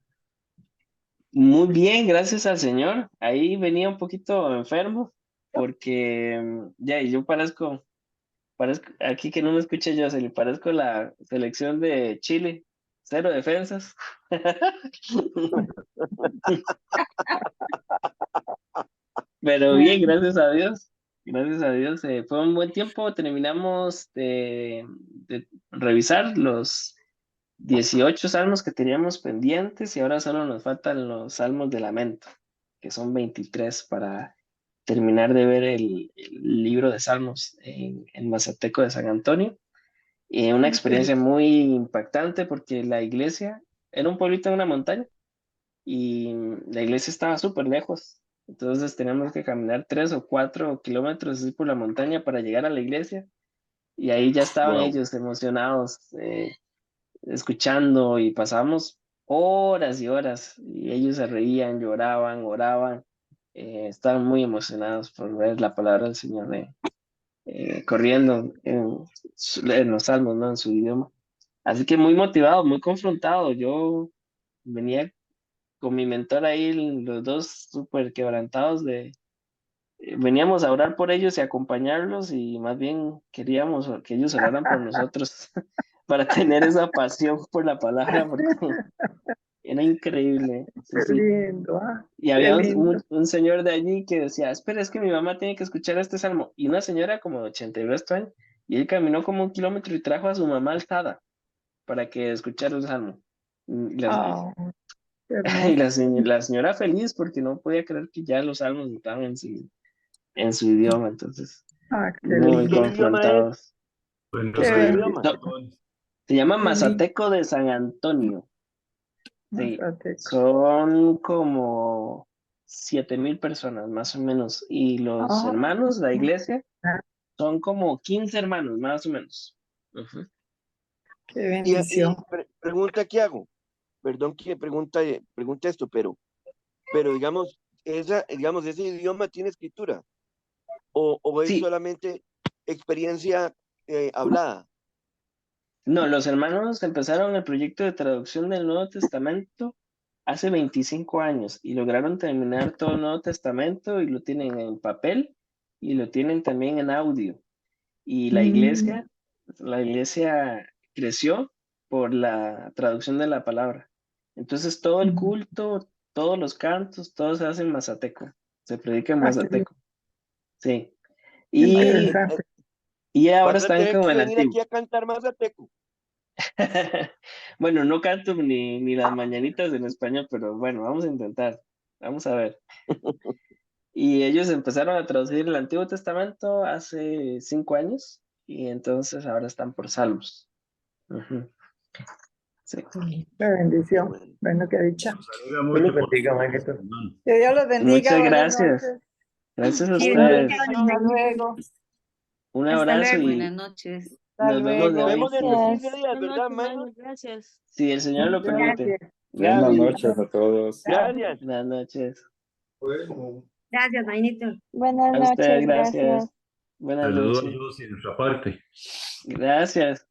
muy bien, gracias al Señor. Ahí venía un poquito enfermo porque ya, y yo parezco aquí que no me escuche yo, se le parezco la selección de Chile, 0 defensas. Pero bien, gracias a Dios. Gracias a Dios. Fue un buen tiempo. Terminamos de revisar los 18 salmos que teníamos pendientes y ahora solo nos faltan los salmos de lamento, que son 23 para terminar de ver el libro de salmos en Mazateco de San Antonio. Y una experiencia muy impactante porque la iglesia era un pueblito en una montaña y la iglesia estaba súper lejos. Entonces teníamos que caminar 3 o 4 kilómetros así por la montaña para llegar a la iglesia. Y ahí ya estaban Wow. ellos emocionados, escuchando y pasamos horas y horas. Y ellos se reían, lloraban, oraban. Estaban muy emocionados por ver la palabra del Señor corriendo en los salmos, ¿no? En su idioma. Así que muy motivado, muy confrontado. Yo venía con mi mentor ahí, los dos súper quebrantados veníamos a orar por ellos y acompañarlos y más bien queríamos que ellos oraran por nosotros para tener esa pasión por la palabra porque era increíble. Sí, qué sí. lindo, ¿ah? Y Qué había lindo. un señor de allí que decía, espera, es que mi mamá tiene que escuchar este salmo. Y una señora como de 82 años, y él caminó como 1 kilómetro y trajo a su mamá alzada para que escuchara el salmo. Y la, Ah, qué y hermoso. la señora feliz porque no podía creer que ya los salmos estaban en su idioma, entonces Ah, qué muy ¿Qué lindo. idioma es? confrontados. Pues no Qué ¿Qué sabía. idioma? bendición. No, se llama Qué lindo. Mazateco de San Antonio. Sí, Mazateco. son como 7,000 personas más o menos. Y los Ah, hermanos, la iglesia, son como 15 hermanos más o menos. Ujú. qué Y, bendición. pregunta que hago, perdón que pregunte esto, pero digamos, ese idioma tiene escritura o es Sí, solamente experiencia hablada. no, los hermanos empezaron el proyecto de traducción del Nuevo Testamento hace 25 años y lograron terminar todo el Nuevo Testamento y lo tienen en papel y lo tienen también en audio. Y Mm, la iglesia creció por la traducción de la palabra. Entonces todo el mm. culto, todos los cantos, todo se hace en mazateco, se predica en Ah, qué lindo. mazateco. Sí. Qué Y, interesante. y ahora Vas a están tener como que en venir antiguo. aquí a cantar Mazateco. Bueno, no canto ni las mañanitas en español, pero bueno, vamos a intentar. Vamos a ver. Y ellos empezaron a traducir el Antiguo Testamento hace 5 años y entonces ahora están por Salmos. Ujú. Sí. Qué Qué bendición. bueno. Bueno, qué dicha. Nos alegra Dios los mucho por bendiga, tu Maynito. hermano. Que Dios los bendiga. Muchas Buenas gracias. noches. Gracias a Sí, Una ustedes. bendición. Hasta luego. Un hasta abrazo luego. y Buenas noches. Hasta nos vemos de Nos luego. hoy. vemos dentro de 15 Gracias. días, Buenas ¿verdad, noches, Mayra? Maynard, gracias. Si el Señor lo permite. Gracias. Buenas Gaby, noches a todos. Gracias. buenas noches. Bueno. Gracias, Mainito. Buenas A ustedes, noches, gracias. gracias. Buenas Saludos a noches. todos y de nuestra parte. Gracias.